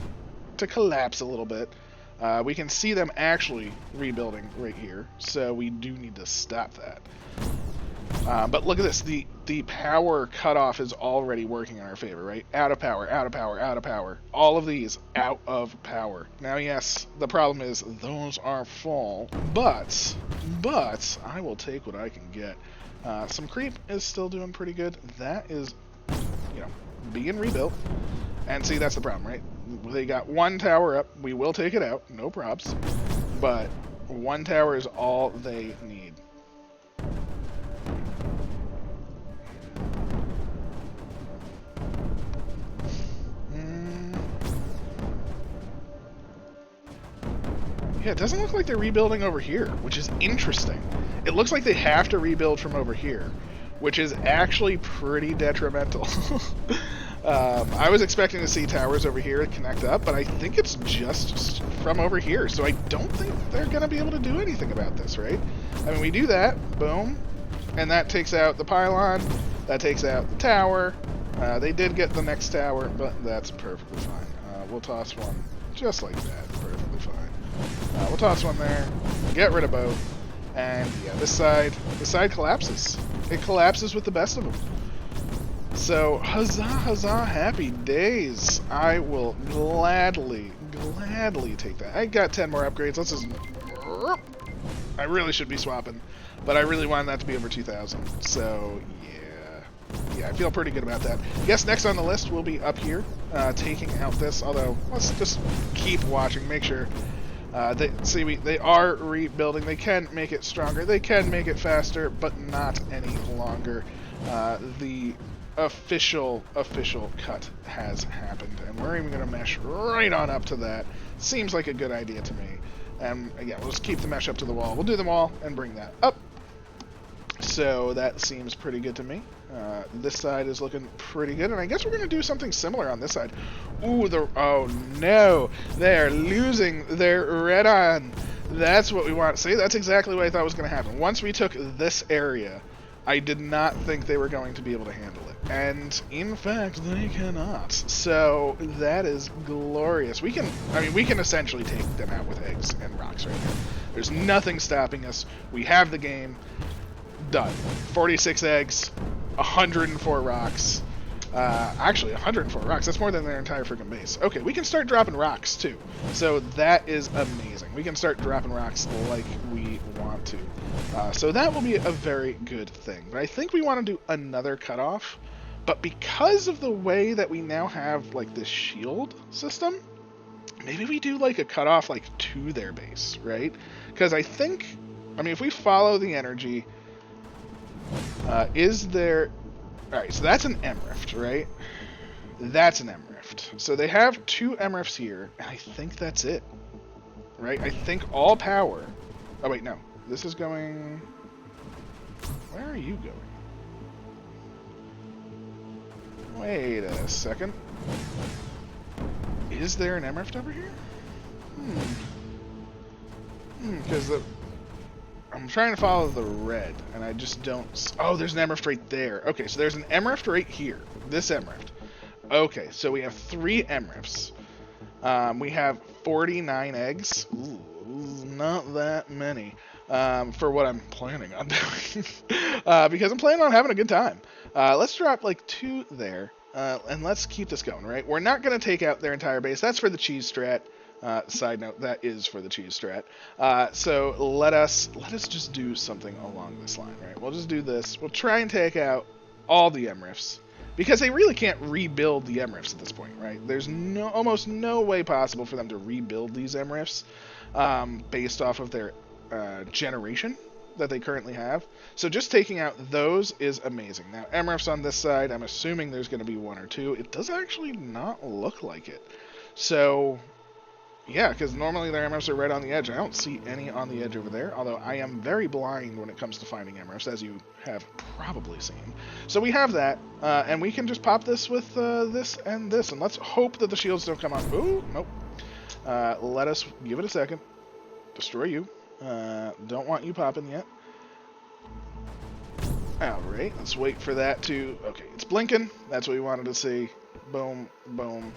collapse a little bit. We can see them actually rebuilding right here, so we do need to stop that. But look at this, the power cutoff is already working in our favor, right? Out of power, out of power, out of power. All of these out of power. Now, yes, the problem is those are full, but I will take what I can get. Some creep is still doing pretty good. That is, being rebuilt. And see, that's the problem, right? They got one tower up. We will take it out, no props. But one tower is all they need. Yeah, it doesn't look like they're rebuilding over here, which is interesting. It looks like they have to rebuild from over here, which is actually pretty detrimental. I was expecting to see towers over here connect up, but I think it's just from over here, so I don't think they're going to be able to do anything about this, right? I mean, we do that, boom, and that takes out the pylon, that takes out the tower. They did get the next tower, but that's perfectly fine. We'll toss one just like that, perfectly fine. We'll toss one there, get rid of both, and yeah, this side collapses. It collapses with the best of them. So, huzzah, huzzah, happy days. I will gladly take that. I got 10 more upgrades. Let's just... I really should be swapping, but I really wanted that to be over 2,000. So, yeah, I feel pretty good about that. Yes, next on the list will be up here, taking out this, although let's just keep watching, make sure. They are rebuilding. They can make it stronger. They can make it faster, but not any longer. The official cut has happened, and we're even going to mesh right on up to that. Seems like a good idea to me. And again, we'll just keep the mesh up to the wall. We'll do them all and bring that up. So that seems pretty good to me. This side is looking pretty good, and I guess we're going to do something similar on this side. Ooh, oh no, they're losing their red on. That's what we want. See, that's exactly what I thought was going to happen. Once we took this area, I did not think they were going to be able to handle it. And in fact, they cannot. So that is glorious. We can essentially take them out with eggs and rocks right now. There's nothing stopping us. We have the game. Done. 46 eggs. 104 rocks. Actually, 104 rocks. That's more than their entire freaking base. Okay, we can start dropping rocks, too. So that is amazing. We can start dropping rocks like we want to. So that will be a very good thing. But I think we want to do another cutoff. But because of the way that we now have, like, this shield system, maybe we do, like, a cutoff, like, to their base, right? Because I think... if we follow the energy... is there... Alright, so that's an M-Rift, right? That's an M-Rift. So they have 2 M-Rifts here, and I think that's it. Right? I think all power... Oh, wait, no. This is going... Where are you going? Wait a second. Is there an M-Rift over here? Because I'm trying to follow the red, and I just don't... Oh, there's an M-Rift right there. Okay, so there's an M-Rift right here. This M-Rift. Okay, so we have 3 M-Rifts. We have 49 eggs. Ooh, not that many. for what I'm planning on doing. Because I'm planning on having a good time. Let's drop like 2 there. And let's keep this going, right? We're not going to take out their entire base. That's for the cheese strat. Side note, that is for the cheese strat. So let us just do something along this line, right? We'll just do this. We'll try and take out all the MRIFs. Because they really can't rebuild the MRIFs at this point, right? There's almost no way possible for them to rebuild these MRIFs based off of their generation that they currently have. So just taking out those is amazing. Now, MRFs on this side, I'm assuming there's going to be 1 or 2. It does actually not look like it. So, yeah, because normally their MRFs are right on the edge. I don't see any on the edge over there, although I am very blind when it comes to finding MRFs, as you have probably seen. So we have that, and we can just pop this with this and this, and let's hope that the shields don't come on. Ooh, nope. Let us give it a second. Destroy you. Don't want you popping yet. Alright, let's wait for that to... Okay, it's blinking. That's what we wanted to see. Boom, boom.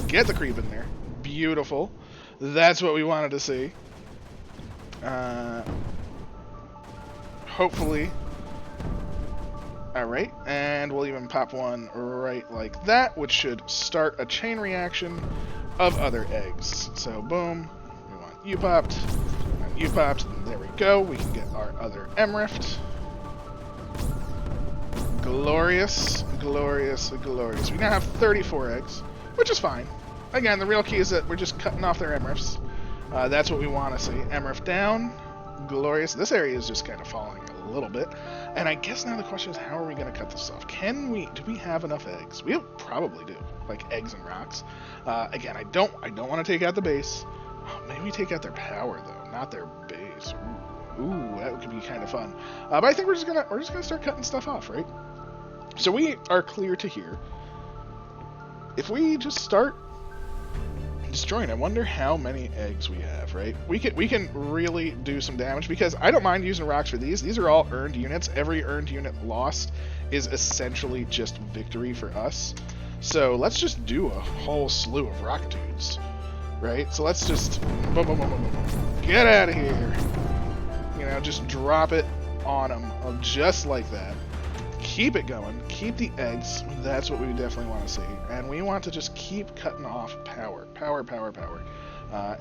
Get the creep in there. Beautiful. That's what we wanted to see. Hopefully. Alright, and we'll even pop one right like that, which should start a chain reaction of other eggs. So, boom. We want you popped. You popped. There we go. We can get our other MRIFT. Glorious, glorious, glorious. We now have 34 eggs, which is fine. Again, the real key is that we're just cutting off their MRIFs. That's what we want to see. MRIF down. Glorious. This area is just kind of falling a little bit. And I guess now the question is, how are we going to cut this off? Do we have enough eggs? We probably do. Like eggs and rocks. Again, I don't want to take out the base. Maybe we take out their power though, not their base. Ooh, that could be kind of fun. But I think we're just gonna start cutting stuff off, right? So we are clear to here. If we just start destroying, I wonder how many eggs we have, right? We can really do some damage because I don't mind using rocks for these. These are all earned units. Every earned unit lost is essentially just victory for us. So let's just do a whole slew of rockitudes. Right? So let's just boom, boom, boom, boom, boom, boom. Get out of here. You know, just drop it on them just like that. Keep it going. Keep the eggs. That's what we definitely want to see. And we want to just keep cutting off power. Power, power, power.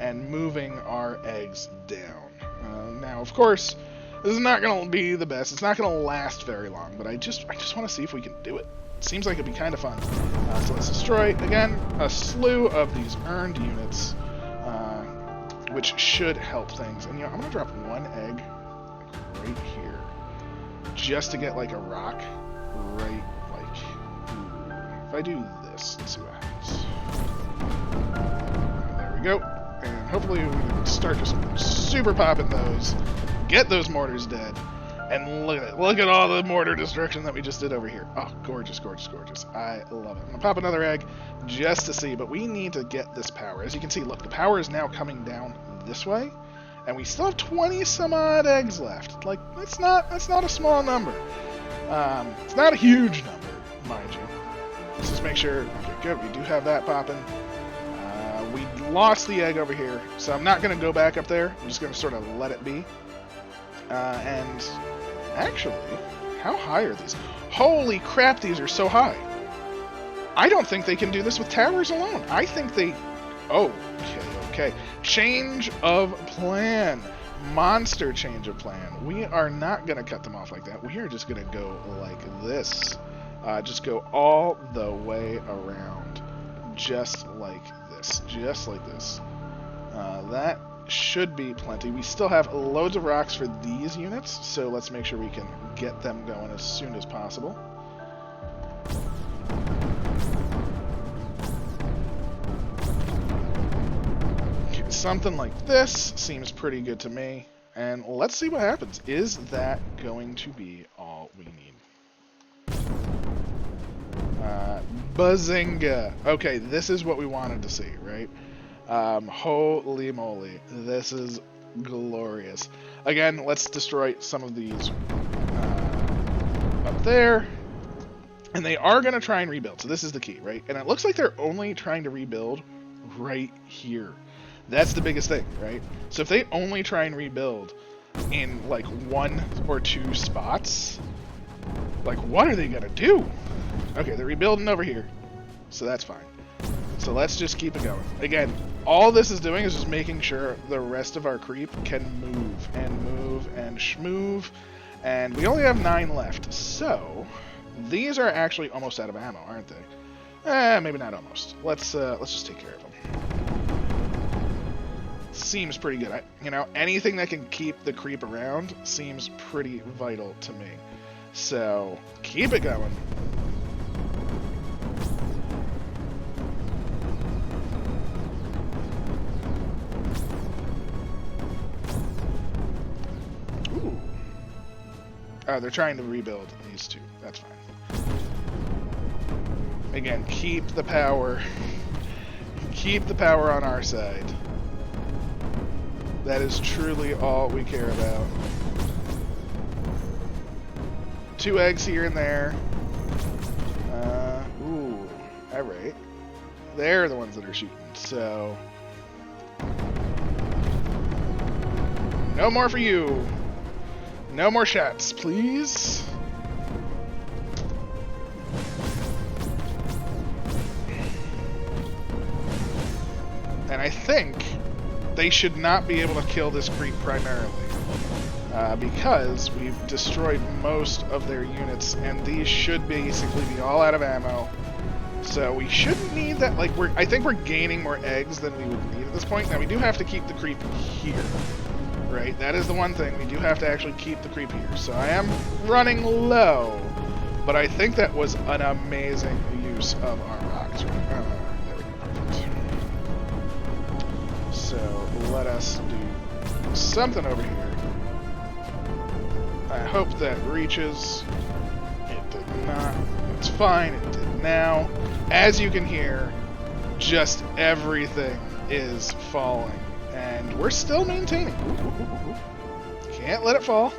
And moving our eggs down. Now, of course, this is not going to be the best. It's not going to last very long. But I just want to see if we can do it. Seems like it'd be kind of fun. So let's destroy, again, a slew of these earned units, which should help things. And, you know, I'm going to drop 1 egg right here, just to get, like, a rock right, like, ooh. If I do this, let's see what happens. There we go. And hopefully we can start just super popping those, get those mortars dead. And look at it. Look at all the mortar destruction that we just did over here. Oh, gorgeous, gorgeous, gorgeous. I love it. I'm going to pop another egg just to see, but we need to get this power. As you can see, look, the power is now coming down this way, and we still have 20 some odd eggs left. Like, that's not a small number. It's not a huge number, mind you. Let's just make sure. Okay, good. We do have that popping. We lost the egg over here, so I'm not going to go back up there. I'm just going to sort of let it be. And actually, how high are these? Holy crap, these are so high. I don't think they can do this with towers alone. I think they... Oh, okay. Change of plan. Monster change of plan. We are not going to cut them off like that. We are just going to go like this. Just go all the way around. Just like this. Just like this. That should be plenty. We still have loads of rocks for these units, so let's make sure we can get them going as soon as possible. Okay, something like this seems pretty good to me, and let's see what happens. Is that going to be all we need? Bazinga! Okay, this is what we wanted to see, right? Holy moly, this is glorious. Again, let's destroy some of these up there. And they are going to try and rebuild, so this is the key, right? And it looks like they're only trying to rebuild right here. That's the biggest thing, right? So if they only try and rebuild in like 1 or 2 spots, like what are they gonna do? Okay, they're rebuilding over here, so that's fine. So let's just keep it going. Again, all this is doing is just making sure the rest of our creep can move and move and schmove, and we only have 9 left, so these are actually almost out of ammo, aren't they? Maybe not almost. Let's just take care of them. Seems pretty good. You know, anything that can keep the creep around seems pretty vital to me. So keep it going. Ooh. Oh, they're trying to rebuild these 2. That's fine. Again, keep the power. Keep the power on our side. That is truly all we care about. 2 eggs here and there. Ooh, alright. They're the ones that are shooting, so... No more for you! No more shots, please! And I think they should not be able to kill this creep primarily. Because we've destroyed most of their units, and these should basically be all out of ammo. So we shouldn't need that. Like, I think we're gaining more eggs than we would need at this point. Now we do have to keep the creep here, right? That is the one thing. We do have to actually keep the creep here. So I am running low, but I think that was an amazing use of our rocks. There we go, perfect. So let us do something over here. I hope that reaches. It did not. It's fine. It did now. As you can hear, just everything is falling. And we're still maintaining. Can't let it fall.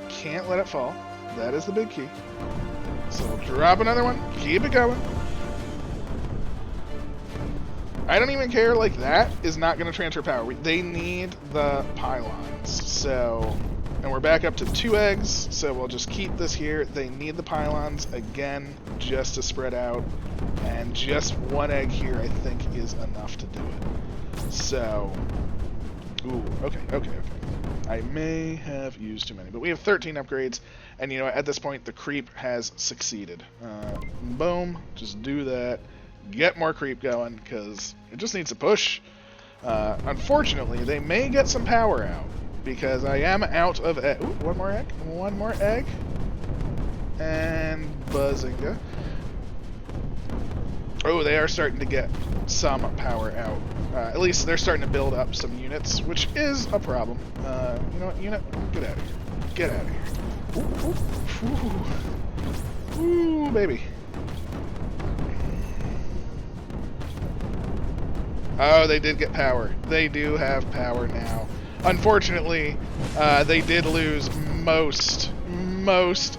Can't let it fall. That is the big key. So we'll drop another one. Keep it going. I don't even care, like, that is not going to transfer power. They need the pylons, so... And we're back up to 2 eggs, so we'll just keep this here. They need the pylons, again, just to spread out. And just 1 egg here, I think, is enough to do it. So... Ooh, okay. I may have used too many, but we have 13 upgrades, and, you know, at this point, the creep has succeeded. Boom, just do that. Get more creep going, because it just needs to push. Unfortunately, they may get some power out, because I am out of egg. Ooh, one more egg. And buzzinga. Oh, they are starting to get some power out. At least they're starting to build up some units, which is a problem. You know what, unit? Get out of here. Get out of here. Ooh, ooh, baby. Oh, they did get power. They do have power now. Unfortunately, they did lose most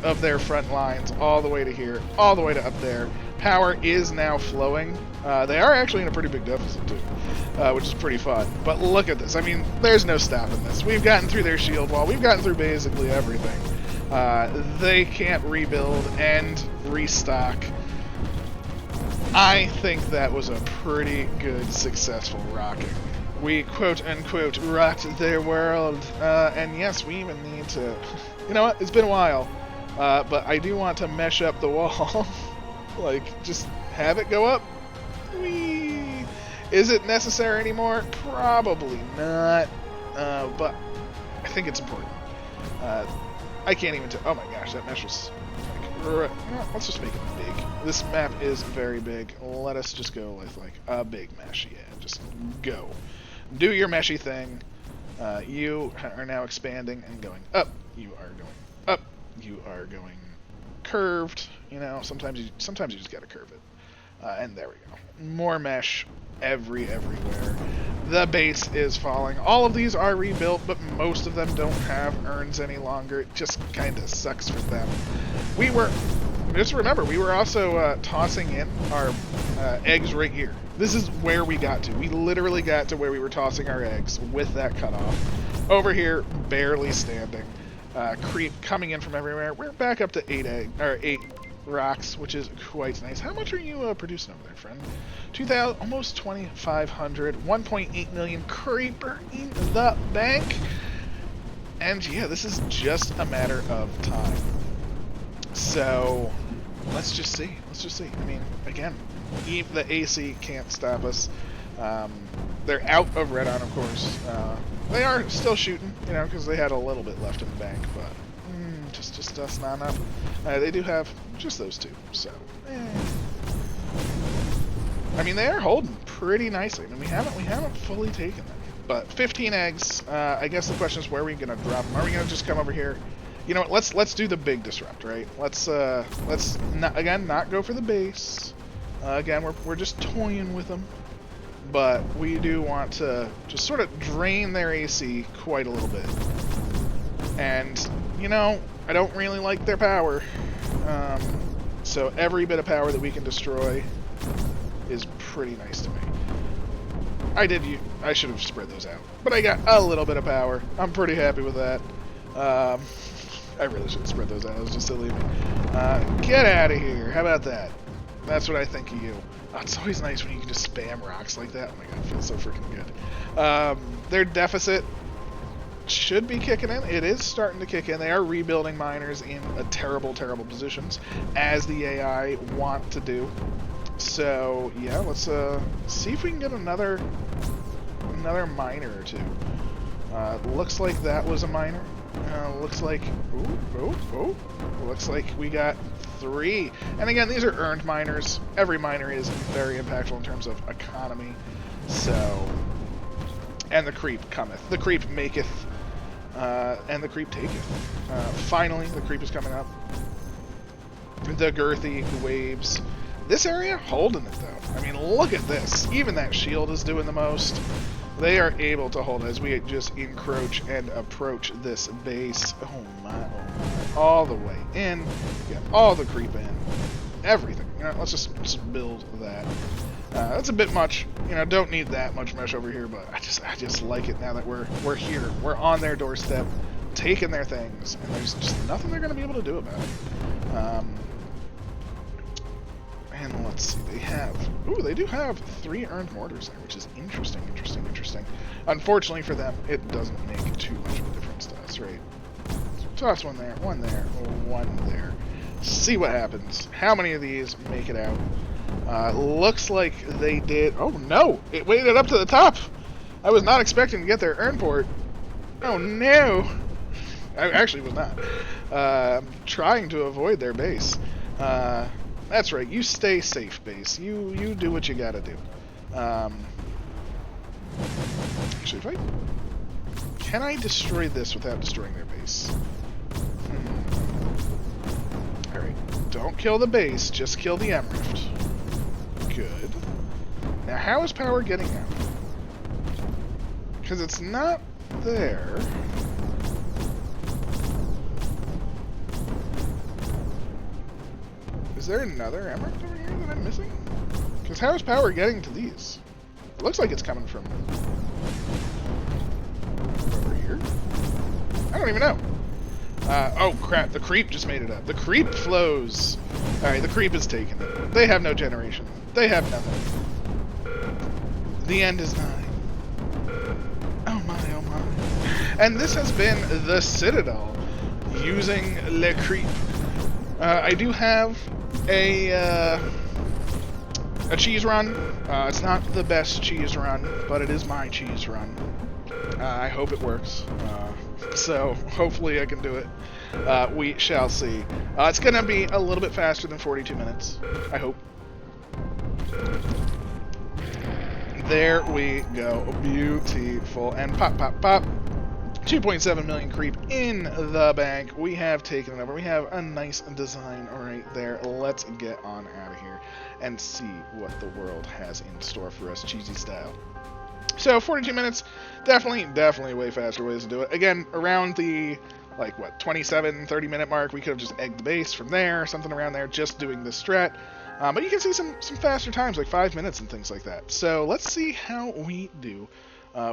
of their front lines all the way to here, all the way to up there. Power is now flowing. They are actually in a pretty big deficit too, which is pretty fun. But look at this. I mean, there's no stopping this. We've gotten through their shield wall. We've gotten through basically everything. They can't rebuild and restock. I think that was a pretty good, successful rocking. We, quote-unquote, rocked their world. And yes, we even need to... You know what? It's been a while. But I do want to mesh up the wall. Like, just have it go up. Whee! Is it necessary anymore? Probably not. But I think it's important. I can't even tell... Oh my gosh, that mesh was... Let's just make it big. This map is very big. Let us just go with, like, a big mesh. Yeah, just go. Do your meshy thing. You are now expanding and going up. You are going up. You are going curved. You know, sometimes you just gotta curve it. And there we go. More mesh everywhere. The base is falling. All of these are rebuilt, but most of them don't have urns any longer. It just kind of sucks for them. We were just remember, we were also tossing in our eggs right here. This is where we got to. We literally got to where we were tossing our eggs with that cutoff. Over here, barely standing. Creep coming in from everywhere. We're back up to 8 rocks, which is quite nice. How much are you producing over there, friend? 2,000, almost 2,500. 1.8 million creeper in the bank. And yeah, this is just a matter of time. So let's just see. I mean, again, the AC can't stop us. They're out of red on, of course. They are still shooting, you know, because they had a little bit left in the bank, but just not enough. They do have just those two, so. I mean, they are holding pretty nicely. I mean, we haven't fully taken them, but 15 eggs. I guess the question is, where are we gonna drop them? Are we gonna just come over here? You know what? Let's do the big disrupt, right? Let's not go for the base. Again, we're just toying with them. But we do want to just sort of drain their AC quite a little bit. And, you know, I don't really like their power. So every bit of power that we can destroy is pretty nice to me. I should have spread those out. But I got a little bit of power. I'm pretty happy with that. I really should have spread those out. It was just silly of me. Get out of here. How about that? That's what I think of you. Oh, it's always nice when you can just spam rocks like that. Oh my god, it feels so freaking good. Their deficit should be kicking in. It is starting to kick in. They are rebuilding miners in a terrible, terrible positions, as the AI want to do. So, yeah, let's see if we can get another miner or two. Looks like that was a miner. Looks like... Looks like we got 3. And again, these are earned miners. Every miner is very impactful in terms of economy. So... And the creep cometh. The creep maketh. And the creep taketh. Finally, the creep is coming up. The girthy waves. This area, holding it though. I mean, look at this. Even that shield is doing the most. They are able to hold as we just encroach and approach this base. Oh my. All the way in. Get all the creep in. Everything. You know, let's just build that. That's a bit much. You know, don't need that much mesh over here, but I just like it now that we're here. We're on their doorstep, taking their things, and there's just nothing they're going to be able to do about it. And let's see, they do have 3 earned mortars there, which is interesting. Unfortunately for them, it doesn't make too much of a difference to us, right? So toss one there, one there. See what happens. How many of these make it out? Looks like they did. Oh no! It waded up to the top! I was not expecting to get their earn port. Oh no! I actually was not. Trying to avoid their base. That's right, you stay safe, base. You do what you gotta do. Actually, can I destroy this without destroying their base? Alright, don't kill the base, just kill the Emrift. Good. Now, how is power getting out? Because it's not there. Is there another Emrift over here that I'm missing? Because how is power getting to these? It looks like it's coming from over here. I don't even know. Oh crap, the creep just made it up. The creep flows. Alright, the creep is taken. They have no generation. They have nothing. The end is nigh. Oh my, oh my. And this has been the Citadel using Le Creep. I do have a cheese run. It's not the best cheese run, but it is my cheese run. I hope it works. So hopefully I can do it. We shall see. It's going to be a little bit faster than 42 minutes. I hope. There we go. Beautiful. And pop, pop, pop. 2.7 million creep in the bank. We have taken it over. We have a nice design right there. Let's get on out of here and see what the world has in store for us, cheesy style. So 42 minutes, definitely way faster ways to do it. Again, around the like, what, 27, 30-minute mark. We could have just egged the base from there, something around there, just doing this strat. But you can see some faster times, like 5 minutes and things like that. So let's see how we do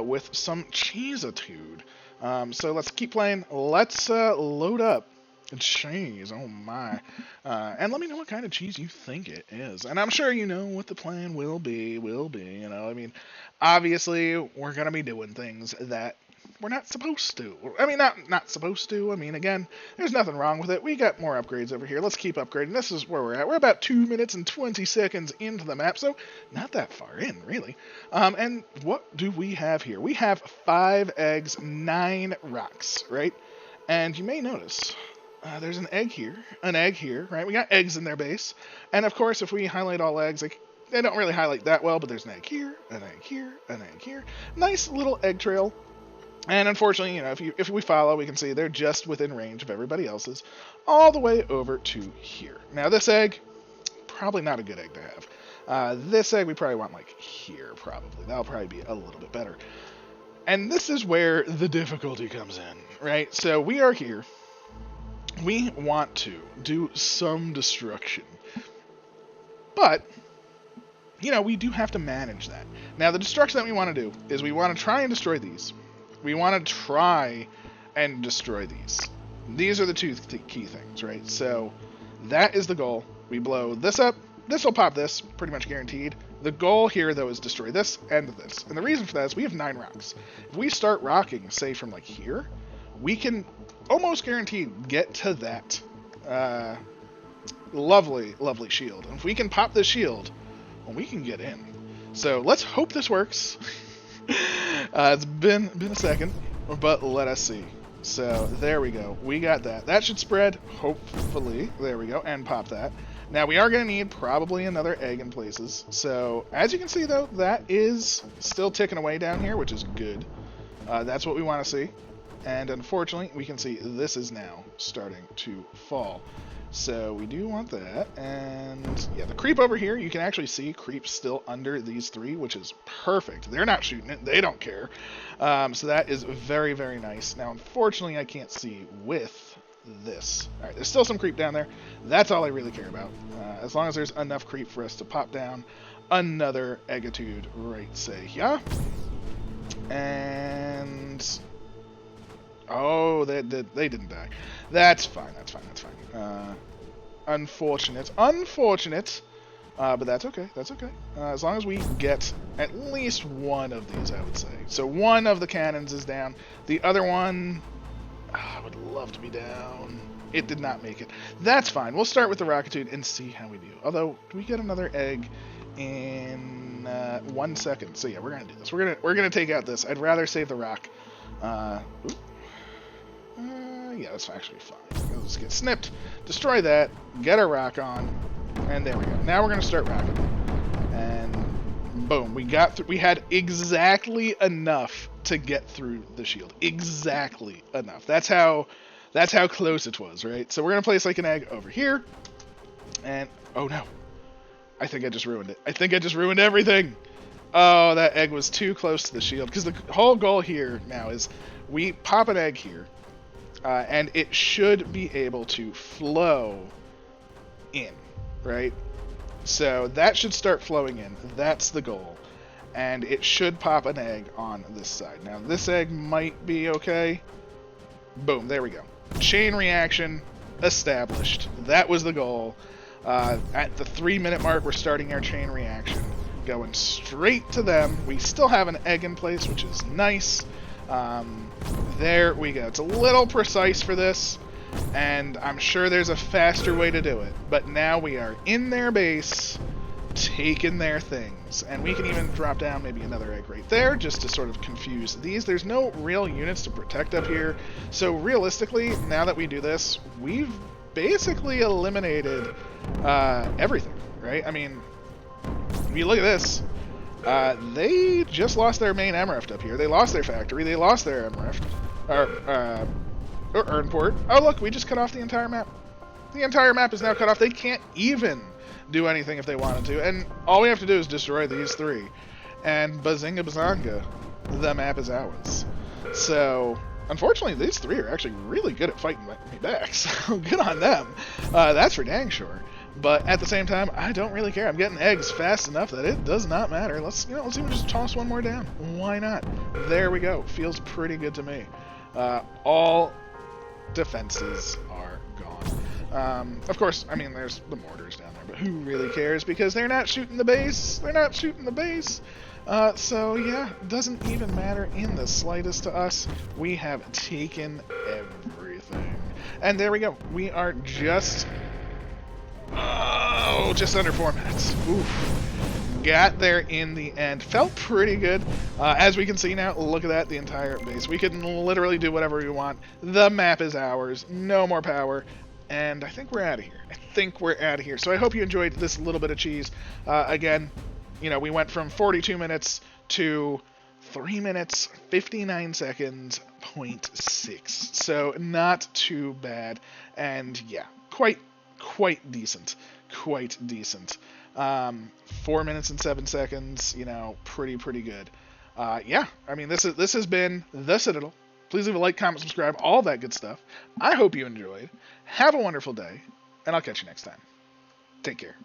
with some cheesitude. So let's keep playing. Let's load up cheese. Oh my. And let me know what kind of cheese you think it is. And I'm sure you know what the plan will be, you know. I mean, obviously, we're going to be doing things that we're not supposed to. I mean, not supposed to. I mean, again, there's nothing wrong with it. We got more upgrades over here. Let's keep upgrading. This is where we're at. We're about 2 minutes and 20 seconds into the map, so not that far in, really. And what do we have here? We have 5 eggs, 9 rocks, right? And you may notice there's an egg here, right? We got eggs in their base. And, of course, if we highlight all eggs, like, they don't really highlight that well, but there's an egg here, an egg here, an egg here. Nice little egg trail. And unfortunately, you know, if we follow, we can see they're just within range of everybody else's, all the way over to here. Now, this egg, probably not a good egg to have. This egg we probably want, like, here, probably. That'll probably be a little bit better. And this is where the difficulty comes in, right? So we are here. We want to do some destruction. But, you know, we do have to manage that. Now, the destruction that we want to do is we want to try and destroy these. We want to try and destroy these. These are the two key things, right? So that is the goal. We blow this up. This will pop this, pretty much guaranteed. The goal here, though, is destroy this and this. And the reason for that is we have 9 rocks. If we start rocking, say, from, like, here, we can almost guaranteed get to that lovely, lovely shield. And if we can pop this shield, well, we can get in. So let's hope this works. It's been a second, but let us see. So there we go. We got that. That should spread, hopefully. There we go, and pop that. Now we are going to need probably another egg in places. So as you can see, though, that is still ticking away down here, which is good. That's what we want to see. And unfortunately, we can see this is now starting to fall. So we do want that. And yeah, the creep over here, you can actually see creep still under these 3, which is perfect. They're not shooting it. They don't care. So that is very, very nice. Now, unfortunately, I can't see with this. All right, there's still some creep down there. That's all I really care about. As long as there's enough creep for us to pop down another eggitude right, say, yeah. And oh, they didn't die. That's fine. That's fine. Unfortunate, but that's okay. As long as we get at least one of these, I would say. So one of the cannons is down. The other one, I would love to be down. It did not make it. That's fine. We'll start with the Rockitude and see how we do. Although, do we get another egg in 1 second? So yeah, we're gonna do this. We're gonna take out this. I'd rather save the rock. Yeah, that's actually fine. Let's get snipped, destroy that, get our rock on, and there we go. Now we're gonna start rocking, and boom, we had exactly enough to get through the shield. Exactly enough. That's how close it was, right? So we're gonna place like an egg over here, and oh no, I think I just ruined it. I think I just ruined everything. Oh, that egg was too close to the shield, because the whole goal here now is we pop an egg here. And it should be able to flow in, right? So that should start flowing in. That's the goal. And it should pop an egg on this side. Now, this egg might be okay. Boom, there we go. Chain reaction established. That was the goal. At the 3-minute mark, we're starting our chain reaction. Going straight to them. We still have an egg in place, which is nice. There we go. It's a little precise for this, and I'm sure there's a faster way to do it. But now we are in their base, taking their things. And we can even drop down maybe another egg right there, just to sort of confuse these. There's no real units to protect up here. So realistically, now that we do this, we've basically eliminated everything, right? I mean, if you look at this, they just lost their main Emrift up here. They lost their factory. They lost their Emrift. Or Urnport. Oh, look, we just cut off the entire map. The entire map is now cut off. They can't even do anything if they wanted to. And all we have to do is destroy these 3. And bazinga bazanga, the map is ours. So, Unfortunately, these three are actually really good at fighting me back, so good on them. That's for dang sure. But at the same time, I don't really care. I'm getting eggs fast enough that it does not matter. Let's even just toss one more down. Why not? There we go. Feels pretty good to me. All defenses are gone. Of course, I mean, there's the mortars down there, but who really cares? Because they're not shooting the base. They're not shooting the base. So yeah, doesn't even matter in the slightest to us. We have taken everything. And there we go. We are just under 4 minutes. Oof. Got there in the end. Felt pretty good. As we can see now, look at that, the entire base. We can literally do whatever we want. The map is ours. No more power. And I think we're out of here. So I hope you enjoyed this little bit of cheese. Again, you know, we went from 42 minutes to 3 minutes, 59 seconds, 0.6. So not too bad. And yeah, quite decent. Quite decent. 4 minutes and 7 seconds, you know, pretty good. Yeah, I mean, this has been The Citadel. Please leave a like, comment, subscribe, all that good stuff. I hope you enjoyed. Have a wonderful day, and I'll catch you next time. Take care.